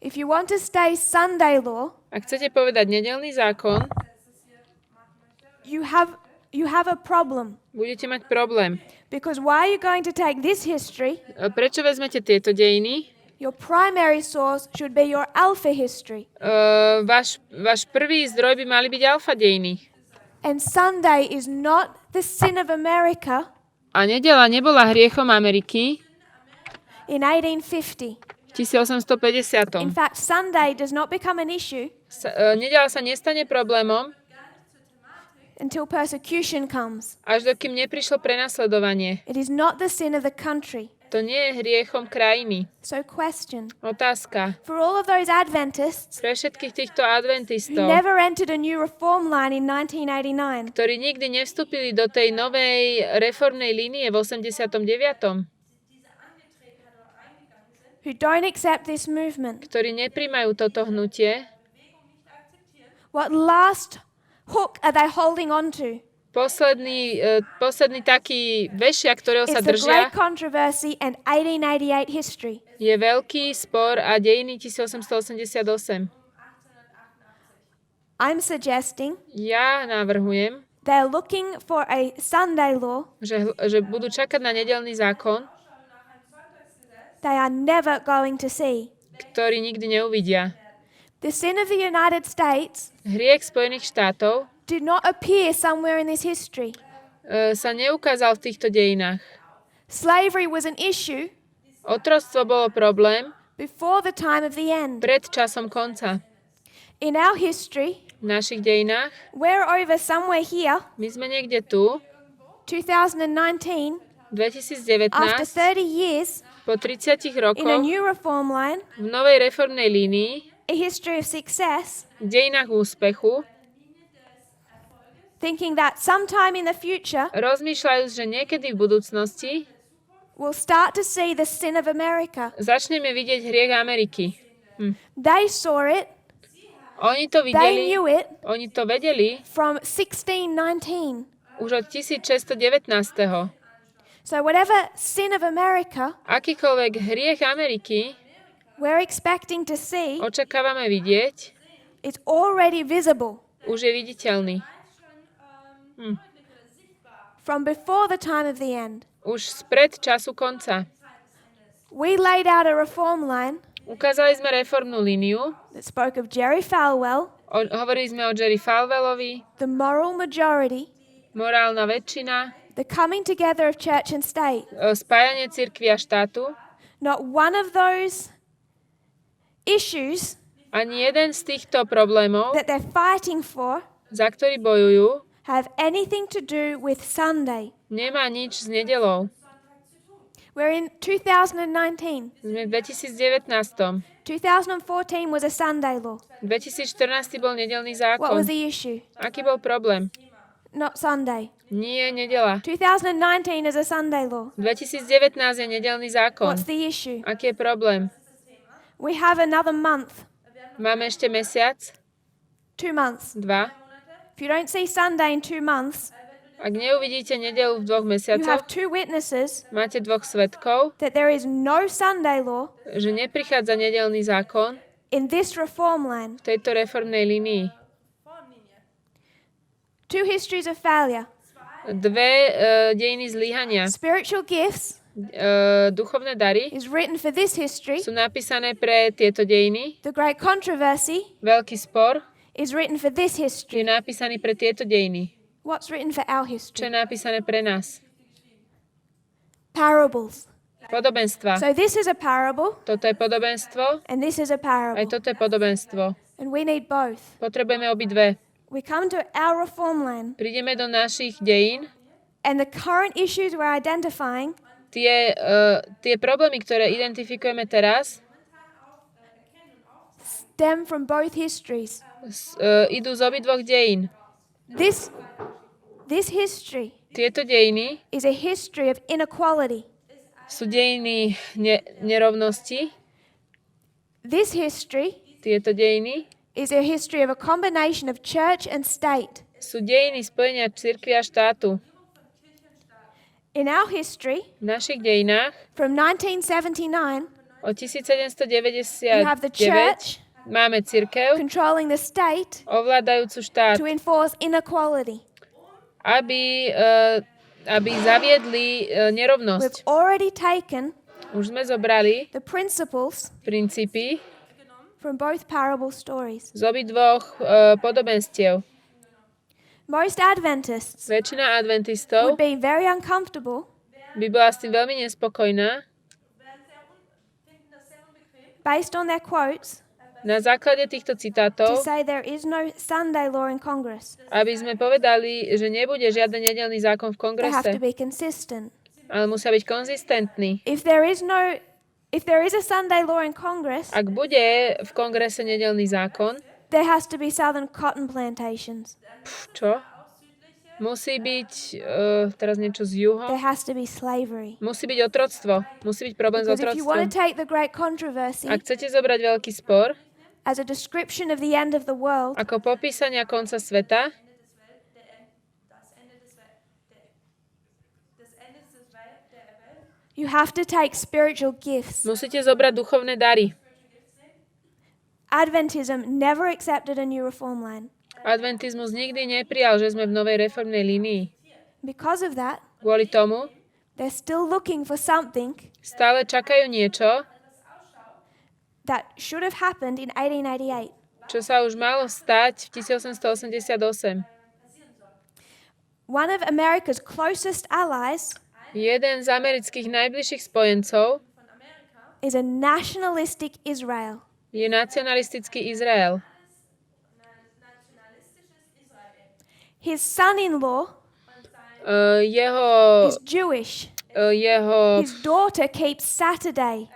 If you want to stay Sunday law, Ak chcete povedať nedeľný zákon, you have a problem. budete mať problém. Because why are you going to take this history? Prečo vezmete tieto dejiny? Your primary source should be your alpha history. Váš prvý zdroj by mali byť alfa dejiny. And Sunday is not the sin of America A nedeľa nebola hriechom Ameriky in 1850. v 1850. In fact, Sunday does not become an issue Nedeľa sa nestane problémom, until persecution comes. až dokým neprišlo prenasledovanie. It is not the sin of the country. To nie je hriechom krajiny. So question. Otázka. For all of those Adventists Pre všetkých týchto who adventistov, never entered a new reform line in 1989, ktorí nikdy nevstúpili do tej novej reformnej línie v 89., who don't accept this movement, ktorí nepríjmajú toto hnutie, what last hook are they holding on to? posledný taký vešiak, ktorého sa It's the držia, great controversy and 1888 history. je veľký spor a dejiny 1888. I'm suggesting Ja navrhujem, they're looking for a Sunday law že budú čakať na nedeľný zákon, they are never going to see. ktorý nikdy neuvidia. The sin of the United States Hriech Spojených štátov did not appear somewhere in this history. sa neukázal v týchto dejinách. Slavery was an issue Otroctvo bolo problém before the time of the end. pred časom konca. In our history, V našich dejinách, we're over somewhere here, my sme niekde tu, 2019, 2019, after 30 years, po 30 in a rokoch, new reform line, v novej reformnej línii, a history of success, v dejinách úspechu, thinking that sometime in the future rozmýšľajú, že niekedy v budúcnosti we'll start to see the sin of America. začneme vidieť hriech Ameriky. They saw it, Oni to they videli, knew it oni to vedeli from 1619. už od 1619. So whatever sin of America Akýkoľvek hriech Ameriky we're expecting to see, očakávame vidieť, it's already visible už je viditeľný. from before the time of the end. Už spred času konca. We laid out a reform line Ukázali sme reformnú líniu, that spoke of Jerry Falwell, hovorili sme o Jerry Falwellovi, the moral majority, morálna väčšina, the coming together of church and state. spájanie cirkvi a štátu. Not one of those issues Ani jeden z týchto problémov, that they're fighting for za ktorý bojujú, have anything to do with Sunday. nemá nič s nedeľou. We're in 2019. Sme v 2019. 2014 was a Sunday law. 2014 bol nedeľný What zákon. was the issue? Aký bol problém? Not Sunday. Nie, nedeľa. 2019 is a Sunday law. 2019 je nedeľný zákon. What's the issue? Aký je problém? We have another month, Máme ešte mesiac, 2 months. 2. If you don't see Sunday in 2 months, Ak neuvidíte nedeľu v 2 you mesiacoch, have 2 witnesses máte 2 svedkov, that there is no Sunday law že neprichádza nedeľný zákon in this reform line. v tejto reformnej línii. 2 histories of failure. 2 dejiny zlyhania. Spiritual gifts Duchovné dary is written for this history. sú napísané pre tieto dejiny. The great controversy Veľký spor is written for this je history. napísaný pre tieto dejiny. What's written for our Čo history? je napísané pre nás? Parables. Podobenstva. So this is a parable Toto je podobenstvo, and this is a aj parable. toto je podobenstvo. And we need both. Potrebujeme obidve. We come to our reform line Prídeme do našich dejín. and the current issues we're identifying Tie problémy, ktoré identifikujeme teraz, stem from both histories. idú z obidvoch dejín. This history Tieto dejiny is a history of inequality. sú dejiny nerovnosti. This history Tieto dejiny is a history of a combination of church and state. sú dejiny spojenia cirkvi a štátu. In our history, V našich dejinách from 1979, od you have the 1799 church máme cirkev, controlling the state ovládajúcu štát, to enforce inequality. aby zaviedli nerovnosť. We've already taken Už sme zobrali the principles princípy from both parable stories. z obidvoch podobenstiev. Most Adventists Väčšina adventistov would be very uncomfortable by bola s tým veľmi nespokojná based on their quotes na základe týchto to citátov, say there is no Sunday law in Congress. aby sme povedali, že nebude žiaden nedeľný zákon v They have to kongrese, be consistent. ale musia byť konzistentní. If there is a Sunday law in Congress, Ak bude v kongrese nedeľný zákon, there has to be southern cotton plantations. čo? Musí byť teraz niečo z juho. There has to be slavery. Musí byť otroctvo. Musí byť problém s Because if you want to otroctvom. take the great controversy Ak chcete zobrať veľký spor as a description of the end of the world, ako popísania konca sveta, you have to take spiritual gifts. musíte zobrať duchovné dary. Adventism never accepted a new reform line. Adventizmus nikdy neprijal, že sme v novej reformnej línii. Because of that, Kvôli tomu they're still looking for something stále čakajú niečo, that should have happened in 1888. čo sa už malo stať v 1888. One of America's closest allies Jeden z amerických najbližších spojencov is a nationalistic Israel. je nacionalistický Izrael. His son-in-law Jeho is Jewish. jeho His daughter keeps Saturday.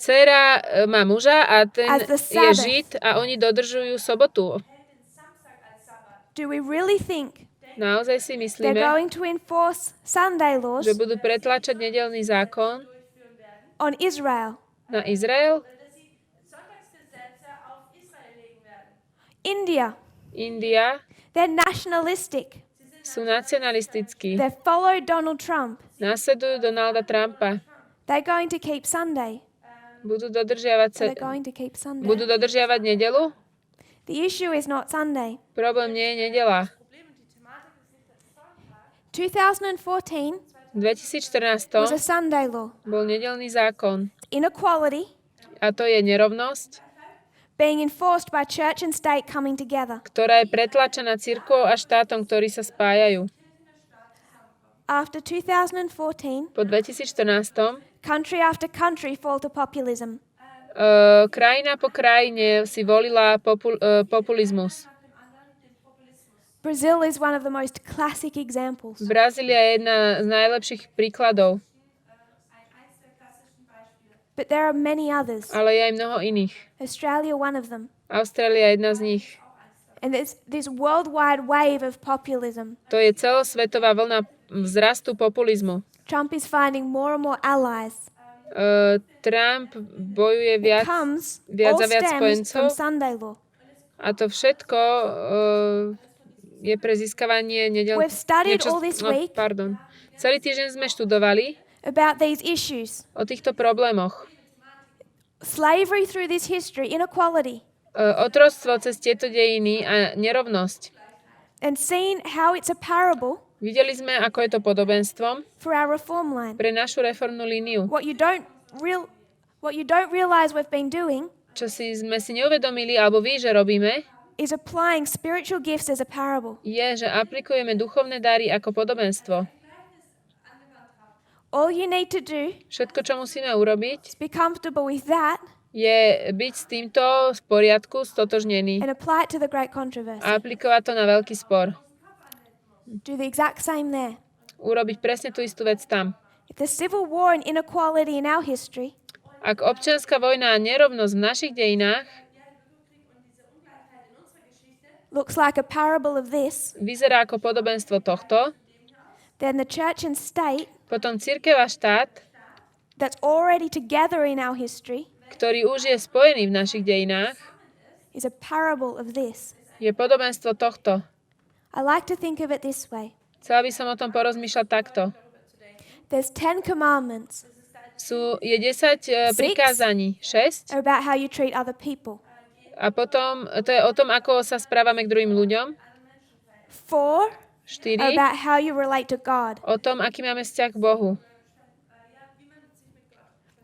dcera má muža a ten As the je Sabbath. Žid a oni dodržujú sobotu. Do we really think Naozaj si they're myslíme, going to enforce Sunday laws že budú pretláčať nedeľný zákon on Israel? na Izrael? India, India they're nationalistic. sú nacionalistickí. They follow Donald Trump. Nasledujú Donalda Trumpa. They're going to keep Sunday. Budú dodržiavať They're going to keep Sunday. budú dodržiavať nedelu? The issue is not Sunday. Problém nie je nedela. 2014 V 2014 was a Sunday law. bol nedeľný zákon Inequality a to je nerovnosť, being enforced by church and state coming together. ktorá je pretlačená cirkvou a štátom, ktorí sa spájajú. After 2014, Po 2014 country after country fall to populism. krajina po krajine si volila populizmus. Brazil is one of the most classic examples. Brazília je jedna z najlepších príkladov, But there are many others. ale je aj mnoho iných. Australia, one of them. Austrália je jedna z nich. And there's this worldwide wave of populism. To je celosvetová vlna vzrastu populizmu. Trump is finding more and more allies. Trump bojuje It viac comes viac all a viac stems spojencov. from Sunday law. A to všetko je pre získavanie We've studied all this week Celý týždeň sme študovali about these issues. o týchto problémoch. Slavery through this history, inequality, Otroctvo cez tieto dejiny a nerovnosť. and seen how it's a parable Videli sme, ako je to podobenstvom for our reform line. pre našu reformnú líniu. What you don't realize we've been doing Čo sme si neuvedomili, alebo vy, že robíme, is applying spiritual gifts as a parable. je, že aplikujeme duchovné dary ako podobenstvo. All you need to do Všetko, čo musíme urobiť, is be comfortable with that je byť s týmto v poriadku, stotožnený and apply it to the great controversy. a aplikovať to na veľký spor. Do the exact same there. Urobiť presne tú istú vec tam. If the civil war and inequality in our history Ak občianska vojna a nerovnosť v našich dejinách looks like a parable of this, vyzerá ako podobenstvo tohto, then the church and state potom cirkev a štát, that's already together in our history ktorý už je spojený v našich dejinách, is a parable of this. je podobenstvo tohto. I like to think of it this way. Chcela by som o tom porozmýšľať takto. There's 10 commandments Je 10 prikázaní. 6. are about how you treat other people. A potom, to je o tom, ako sa správame k druhým ľuďom. 4 are 4. about how you relate to God. O tom, aký máme vzťah k Bohu.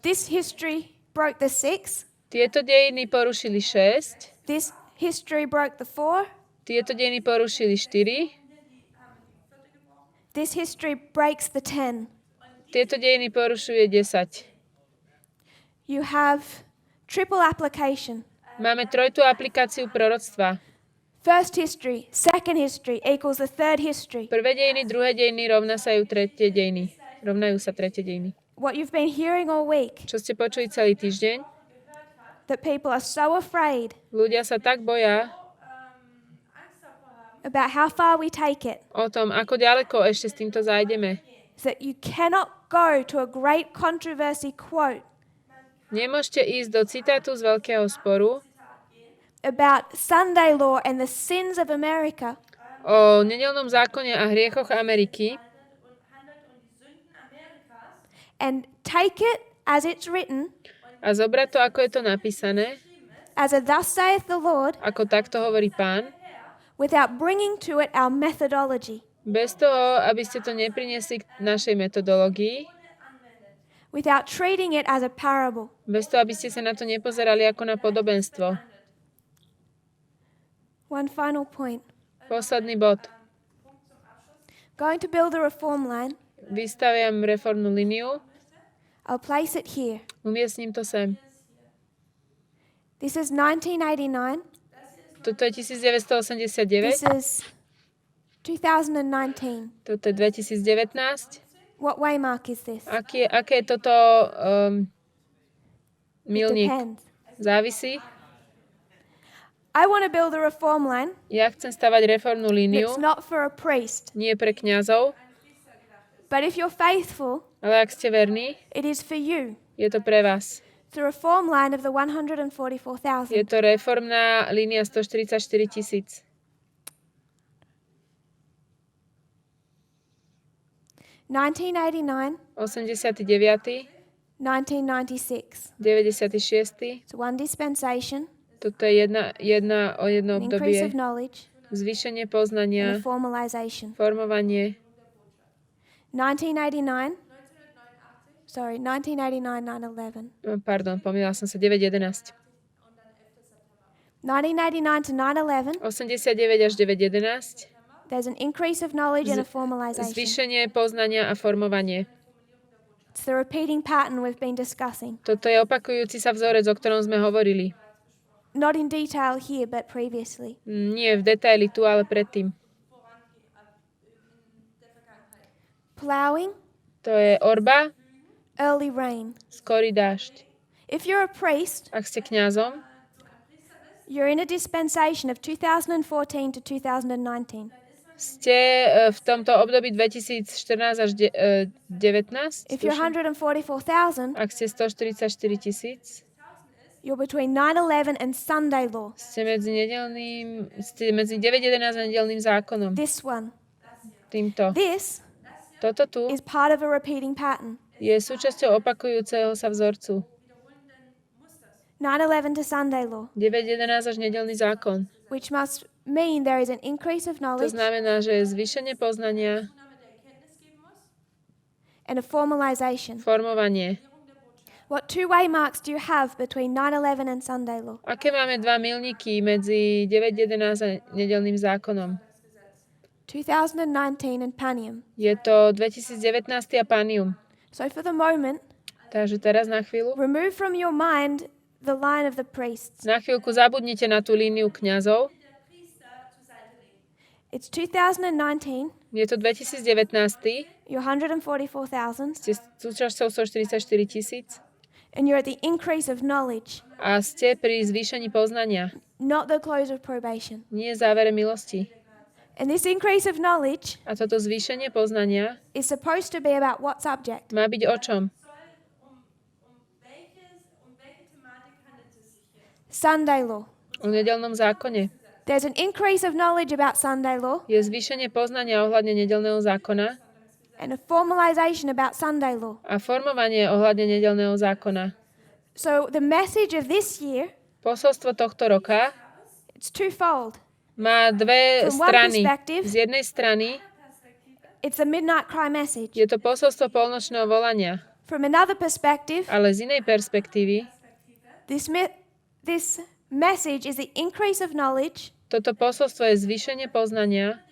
This history broke the 6. Tieto dejiny porušili 6. This history broke the 4. Tieto dejiny porušili 4. This history breaks the 10. Tieto dejiny porušuje 10. You have triple application. Máme trojitú aplikáciu proroctva. First history, second history equals the third history. Prvé dejiny, druhé dejiny rovnajú sa tretie dejiny. What you've been hearing all week, Čo ste počuli celý týždeň? that people are so afraid Ľudia sa tak boja about how far we take it, o tom, ako ďaleko ešte s týmto zájdeme. that you cannot go to a great controversy quote Nemôžete ísť do citátu z Veľkého sporu about Sunday law and the sins of America o nedeľnom zákone a hriechoch Ameriky and take it as it's written, a zobrať to, ako je to napísané, as a thus saith the Lord, ako takto hovorí Pán, without bringing to it our methodology, bez toho, aby ste to nepriniesli k našej metodológii, without treating it as a parable. bez toho, aby ste sa na to nepozerali ako na podobenstvo. One final point. Posledný bod. Going to build a reform line. Vystaviam reformnú liniu, I'll place it here. umiestním to sem. This is 1989. Toto je 1989, This is 2019. toto je 2019. What waymark is this? Aké je toto milník? Depends. Závisí. I want to build a reform line. Ja chcem stavať reformnú líniu, It's not for a priest. nie pre kňazov, But if you're faithful, ale ak ste verní, it is for you. je to pre vás. It's a reform line of the Je 144,000. to reformná línia 144 000. 1989, 89., 1996. 96. It's one dispensation, Toto je jedno an increase of obdobie. knowledge, Zvýšenie and poznania, a formalization. formovanie. 1989, 9/11. Pardon, pomýlila som sa, 9.11. 1989 to 9/11, 89 až 9.11. there's an increase of knowledge and a formalization. Zvýšenie poznania a formovanie. It's the repeating pattern we've been discussing. Toto je opakujúci sa vzorec, o ktorom sme hovorili. Not in detail here, but previously. Nie v detaili tu, ale predtým. Plowing, To je orba, early rain. skorý dážď. If you're a priest, Ak ste kňazom, you're in a dispensation of 2014 to 2019. ste v tomto období 2014 až 19. If you're 144,000, Ak ste 144 000, you're between 9/11 and Sunday law. ste medzi 9.11 a nedeľným zákonom. This one. Týmto. This Toto tu is part of a repeating pattern. je súčasťou opakujúceho sa vzorcu. 9/11 to Sunday law, 9.11 až nedeľný zákon. which must mean there is an increase of To knowledge znamená, že je zvýšenie poznania, and a formalization. formovanie. What two waymarks do you have between 9/11 and Sunday law? Aké máme dva milníky medzi 9.11 a nedeľným zákonom? 2019 and Panium. Je to 2019 a Panium. So for the moment, Takže teraz na chvíľu. remove from your mind the line of the priests. Na chvíľku zabudnite na tú líniu kňazov. It's 2019, Je to 2019, you're 144,000, ste súčasťou 144 000 and you're at the increase of knowledge, a ste pri zvýšení poznania, not the close of probation. nie závere milosti. And this increase of knowledge A toto zvýšenie poznania is supposed to be about what subject? má byť o čom? Sunday law. O nedeľnom zákone. There's an increase of knowledge about Sunday law Je zvýšenie poznania ohľadne nedeľného zákona and a formalization about Sunday law. a formovanie ohľadne nedeľného zákona. So the message of this year, Posolstvo tohto roka it's twofold. má dve From one strany. perspective, Z jednej strany it's the midnight cry message. je to posolstvo polnočného volania, From another perspective, ale z inej perspektívy this message is the increase of knowledge toto posolstvo je zvýšenie poznania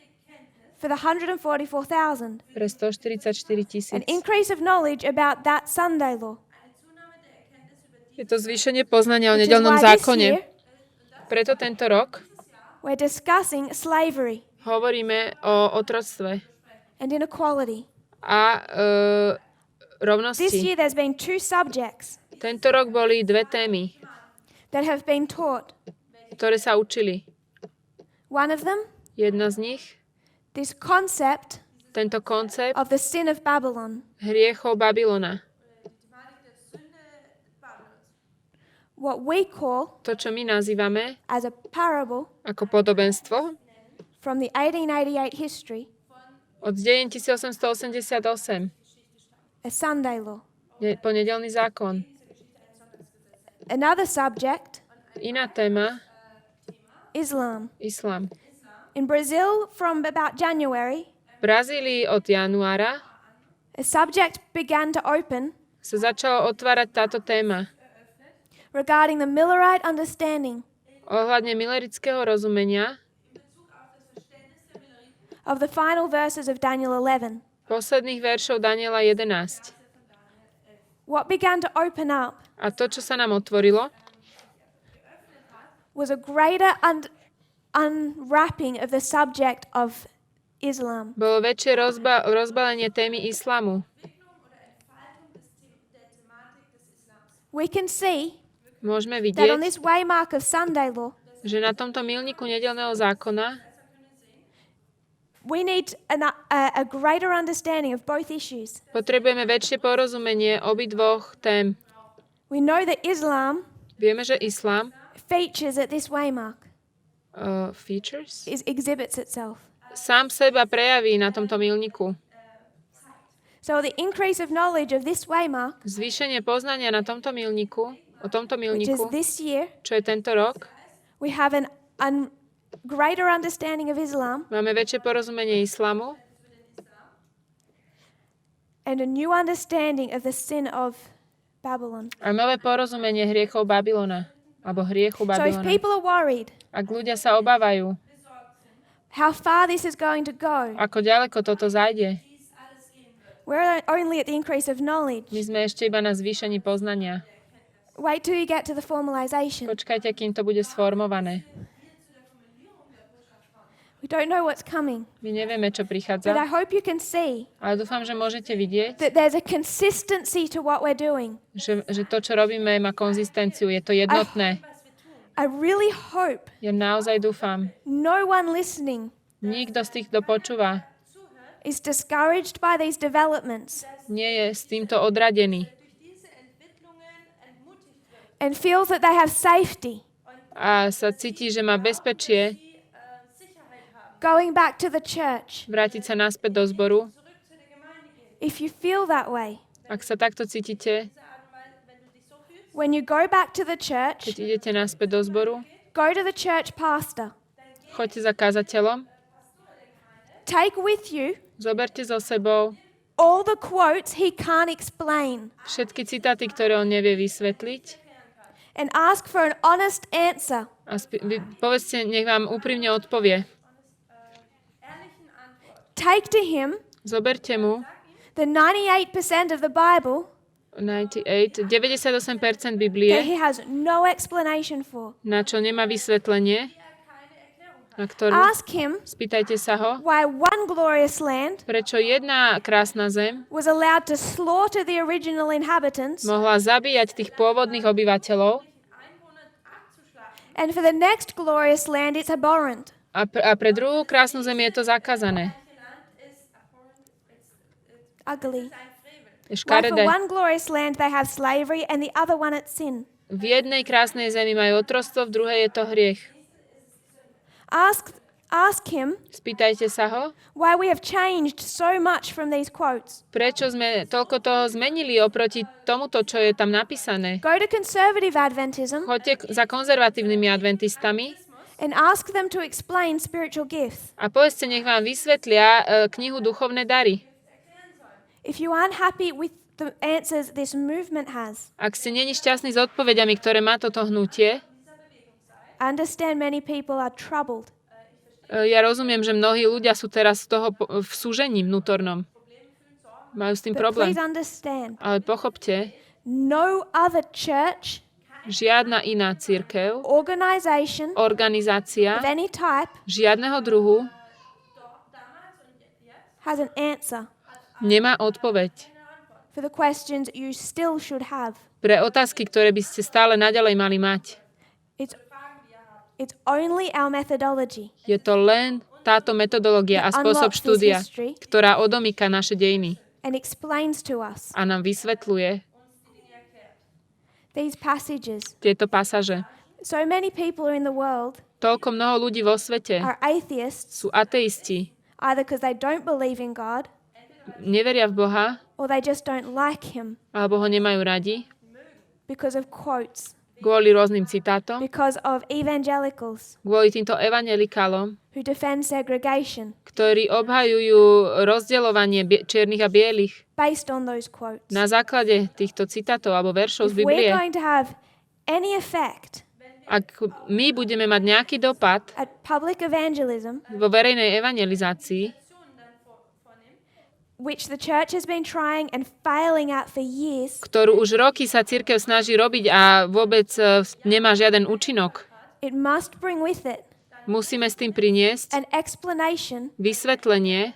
for the 144,000. pre 144 An 000. increase of knowledge about that Sunday law. Je to zvýšenie poznania o Which is nedeľnom why this zákone. year Preto tento rok we're discussing slavery hovoríme o otroctve and inequality. a This rovnosti. year there's been two subjects Tento rok boli dve témy, that have been taught. ktoré sa učili. One of them, Jedna z nich, this concept tento koncept of the sin of Babylon. hriechov Babylona. What we call To, čo my nazývame as a parable ako podobenstvo from the 1888 history, od dejín 1888 a Sunday law. po nedeľný zákon. Another subject, Iná téma, Islam. islám. In Brazil, from about January, V Brazílii od januára a subject began to open sa začala otvárať táto téma regarding the Millerite understanding ohľadne milerického rozumenia of the final verses of Daniel 11. posledných veršov Daniela 11. What began to open up A to, čo sa nám otvorilo, was a greater unwrapping of the subject of Islam. bolo väčšie rozbalenie témy islamu. We can see Môžeme that on vidieť, this waymark of Sunday law, že na tomto milníku nedeľného zákona we need a greater understanding of both issues. potrebujeme väčšie porozumenie obidvoch tém. We know that Islam Vieme, že islám features at this waymark, features exhibits itself. sám seba prejaví na tomto milníku. So the increase of knowledge of this waymark, Zvýšenie poznania na tomto milníku, o tomto which is milníku, this year, čo je tento rok, we have an greater understanding of Islam máme väčšie porozumenie islamu and a new understanding of the sin of Babylon. a nové porozumenie hriechov Babylona, alebo hriechu So if Babylona. people are worried Ak ľudia sa obávajú, how far this is going to go, ako ďaleko toto zajde, we're only at the increase of knowledge. my sme ešte iba na zvýšení poznania. Wait till you get to the formalization. Počkajte, kým to bude sformované. We don't know what's coming, My nevieme, čo but I prichádza, hope you can see ale dúfam, že môžete vidieť, that there's a consistency to what we're doing. že to, čo robíme, má konzistenciu, je to jednotné. I really hope Ja naozaj dúfam, no one listening nikto z tých, kto počúva, is discouraged by these developments nie je s týmto odradený and feels that they have safety a sa cíti, že má bezpečie going back to the church. vrátiť sa naspäť do zboru. If you feel that way, Ak sa takto cítite, when you go back to the church, keď idete naspäť do zboru, go to the church pastor. choďte za kázateľom, Take with you zoberte so sebou all the quotes he can't explain všetky citáty, ktoré on nevie vysvetliť and ask for an honest answer. a povedzte, nech vám úprimne odpovie. Take to him Zoberte mu the 98% of the Bible 98% that Biblie, he has no explanation for. na čo nemá vysvetlenie, na ktorú Ask him spýtajte sa ho, why one glorious land prečo jedna krásna zem was allowed to slaughter the original inhabitants, mohla zabíjať tých pôvodných obyvateľov and for the next glorious land it's abhorrent. a pre druhú krásnu zem je to zakázané. Ugly. Je Why for škaredé. one glorious land they have slavery and the other one it's sin. V jednej krásnej zemi majú otroctvo, v druhej je to hriech. Ask him Spýtajte sa ho, why we have changed so much from these quotes. prečo sme toľko toho zmenili oproti tomuto, čo je tam napísané. Go to conservative Adventism Choďte za konzervatívnymi adventistami and ask them to explain spiritual gifts. a povedzte, nech vám vysvetlia knihu Duchovné dary. If you aren't happy with the answers this movement has, Ak ste není šťastní s odpovediami, ktoré má toto hnutie, I understand many people are troubled. ja rozumiem, že mnohí ľudia sú teraz z toho v súžení vnútornom. Majú s tým But problém. please understand, Ale pochopte, no other church, žiadna iná cirkev, organization organizácia, of any type žiadneho druhu has an answer nemá odpoveď for the questions you still should have. pre otázky, ktoré by ste stále naďalej mali mať. It's only our methodology Je to len táto metodológia a spôsob štúdia, ktorá odomýka naše dejiny and explains to us a nám vysvetľuje these passages. tieto pasaže. So many people are in the world Toľko mnoho ľudí vo svete are atheists, sú ateisti, either because they don't believe in God neveria v Boha, or they just don't like him alebo ho nemajú radi, because of quotes, kvôli rôznym citátom, because of evangelicals kvôli týmto evangelikálom, who defend segregation ktorí obhajujú rozdeľovanie čiernych a bielých based on those quotes. na základe týchto citátov alebo veršov z If we're Biblie. going to have any effect Ak my budeme mať nejaký dopad at public evangelism, vo verejnej evangelizácii, which the church has been trying and failing at for years, ktorú už roky sa cirkev snaží robiť a vôbec nemá žiaden účinok, it must bring with it musíme s tým priniesť an explanation vysvetlenie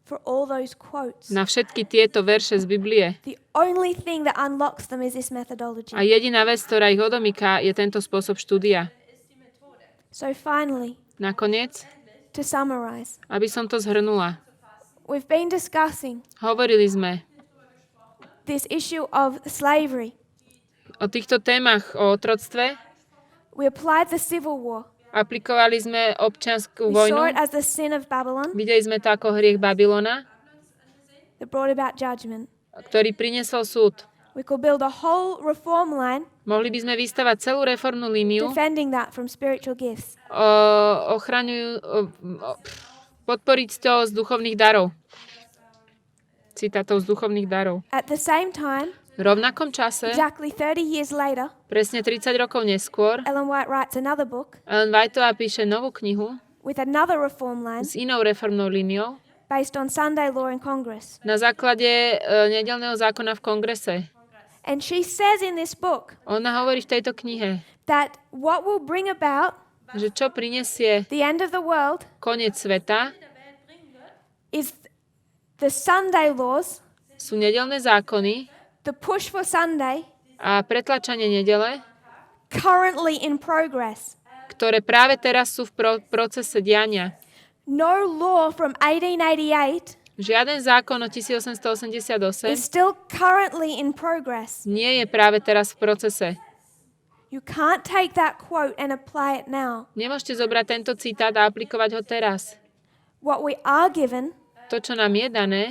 for all those quotes. na všetky tieto verše z Biblie. The only thing that unlocks them is this methodology. A jediná vec, ktorá ich odomýka, je tento spôsob štúdia. So finally, Nakoniec, to summarize, aby som to zhrnula, we've been discussing hovorili sme this issue of slavery. o týchto témach, o otroctve, We applied the civil war. aplikovali sme občiansku We saw it vojnu, as the sin of Babylon videli sme to ako hriech Babylona, that brought about judgment. ktorý priniesol súd. We could build a whole reform line Mohli by sme vystavať celú reformnú líniu, defending that from spiritual gifts. podporiť to z duchovných darov. Citátov z duchovných darov. At the same time, V rovnakom čase, exactly 30 years later, presne 30 rokov neskôr, Ellen White writes another book Ellen Whiteová píše novú knihu with another reform line s inou reformnou líniou based on Sunday law in Congress. na základe nedeľného zákona v kongrese. And she says in this book Ona hovorí v tejto knihe, that what will bring about že čo prinesie the end of the world koniec sveta, is the Sunday laws, sú nedeľné zákony the push for Sunday, a pretlačanie nedele, currently in progress. ktoré práve teraz sú v procese diania. No law from 1888 Žiaden zákon o 1888 is still currently in progress. nie je práve teraz v procese. You can't take that quote and apply it now. Nemôžete zobrať tento citát a aplikovať ho teraz. What we are given To, čo nám je dané,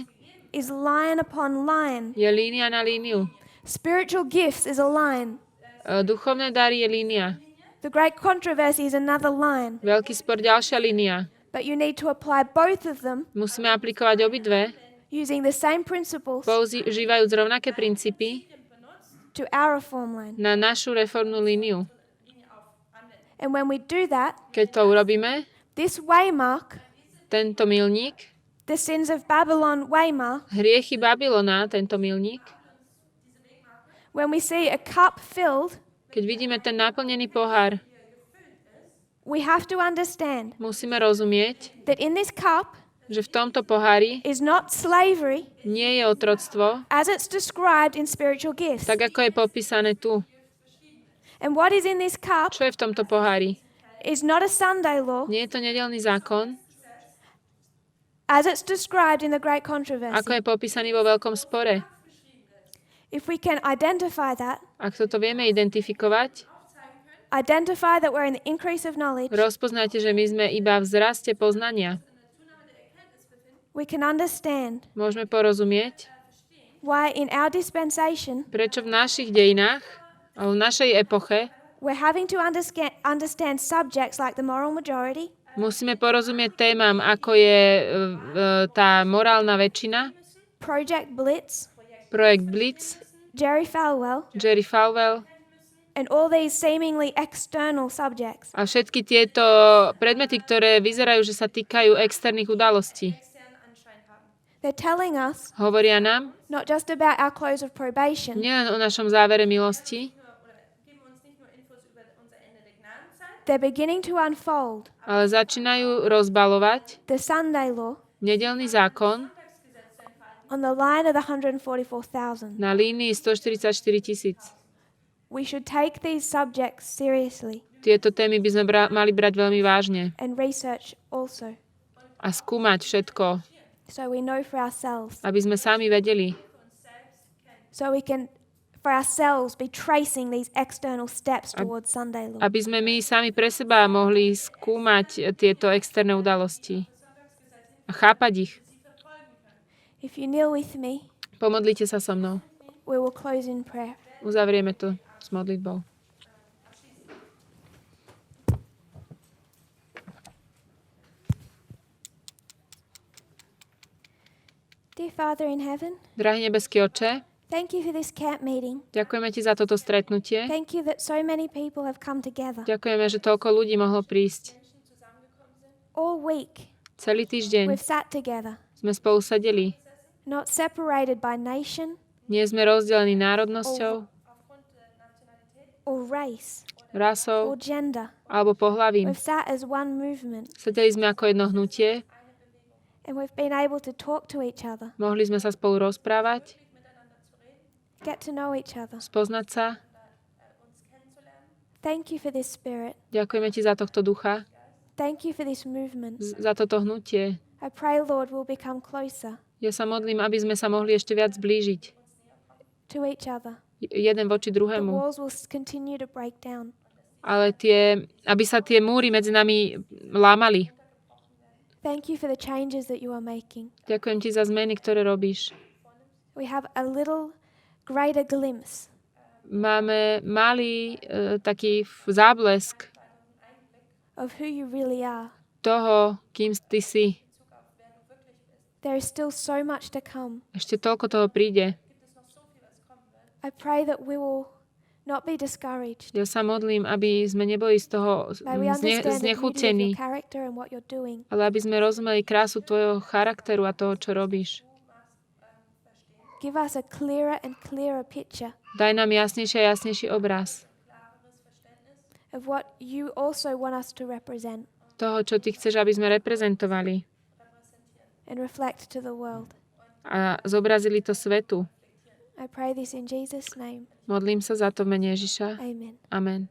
is line upon line. je línia na líniu. Spiritual gifts is a line. Duchovné dary je línia. The great controversy is another line. Veľký spor ďalšia línia. But you need to apply both of them Musíme aplikovať obidve, using the same principles používajúc rovnaké princípy to our reform line. na našu reformnú líniu. And when we do that, Keď to urobíme, this waymark, tento milník, the sins of Babylon waymark, hriechy Babylona, tento milník, when we see a cup filled, keď vidíme ten naplnený pohár, we have to understand musíme rozumieť, that in this cup že v tomto pohári is not slavery nie je otroctvo, as it's described in spiritual gifts. tak ako je popísané tu. And what is in this cup Čo je v tomto pohári? is not a Sunday law Nie je to nedeľný zákon, as it's described in the great ako controversy. je popísaný vo veľkom spore. If we can identify that, Ak toto vieme identifikovať, identify that we're in the increase of knowledge, rozpoznáte, že my sme iba v vzraste poznania. we can understand Môžeme porozumieť, why in our dispensation prečo v našich dejinách, alebo v našej epoche, we're having to understand subjects like the moral majority, musíme porozumieť témam, ako je tá morálna väčšina, Project Blitz, projekt Blitz, Jerry Falwell, Jerry Falwell and all these seemingly external subjects. a všetky tieto predmety, ktoré vyzerajú, že sa týkajú externých udalostí. They're telling us Hovoria nám not just about our close of probation, nielen o našom závere milosti, they're beginning to unfold ale začínajú rozbalovať the Sunday law nedeľný zákon on the line of the 144,000. na línii 144 000. We should take these subjects seriously Tieto témy by sme mali brať veľmi vážne and research also, a skúmať všetko, so we know for ourselves, aby sme sami vedeli, so we can for ourselves be tracing these external steps towards Sunday law. aby sme my sami pre seba mohli skúmať tieto externé udalosti a chápať ich. If you kneel with me, Pomodlite sa so mnou. we will close in prayer. Uzavrieme to s modlitbou. Dear Father in heaven, Drahý nebeský Otče, thank you for this camp meeting. ďakujeme Ti za toto stretnutie. Thank you that so many people have come together Ďakujeme, že toľko ľudí mohlo prísť. all week. Celý týždeň We've sat together, sme spolu sedeli. not separated by nation Nie sme rozdelení národnosťou, or race or rasou gender. alebo pohlavím. We've sat as one movement, Sedeli sme ako jedno hnutie, and we've been able to talk to each other, mohli sme sa spolu rozprávať, get to know each other. spoznať sa. Thank you for this spirit. Ďakujeme Ti za tohto ducha, Thank you for this movement. za toto hnutie. I pray, Lord, we'll become closer Ja sa modlím, aby sme sa mohli ešte viac zblížiť to each other. jeden voči The druhému. walls will continue to break down. Ale aby sa tie múry medzi nami lámali. Thank you for the changes that you are making. Ďakujem Ti za zmeny, ktoré robíš. We have a little greater glimpse Máme malý taký záblesk of who you really are. toho, kým Ty si. There is still so much to come. Ešte toľko toho príde. I pray that we will not be discouraged. Ja sa modlím, aby sme neboli z toho May we understand the beauty of znechutení, your character and what you're doing. ale aby sme rozumeli krásu Tvojho charakteru a toho, čo robíš. Give us a clearer and clearer picture Daj nám jasnejší a jasnejší obraz of what you also want us to represent toho, čo Ty chceš, aby sme reprezentovali and reflect to the world. a zobrazili to svetu. I pray this in Jesus' name. Modlím sa za to v mene Ježiša. Amen. Amen.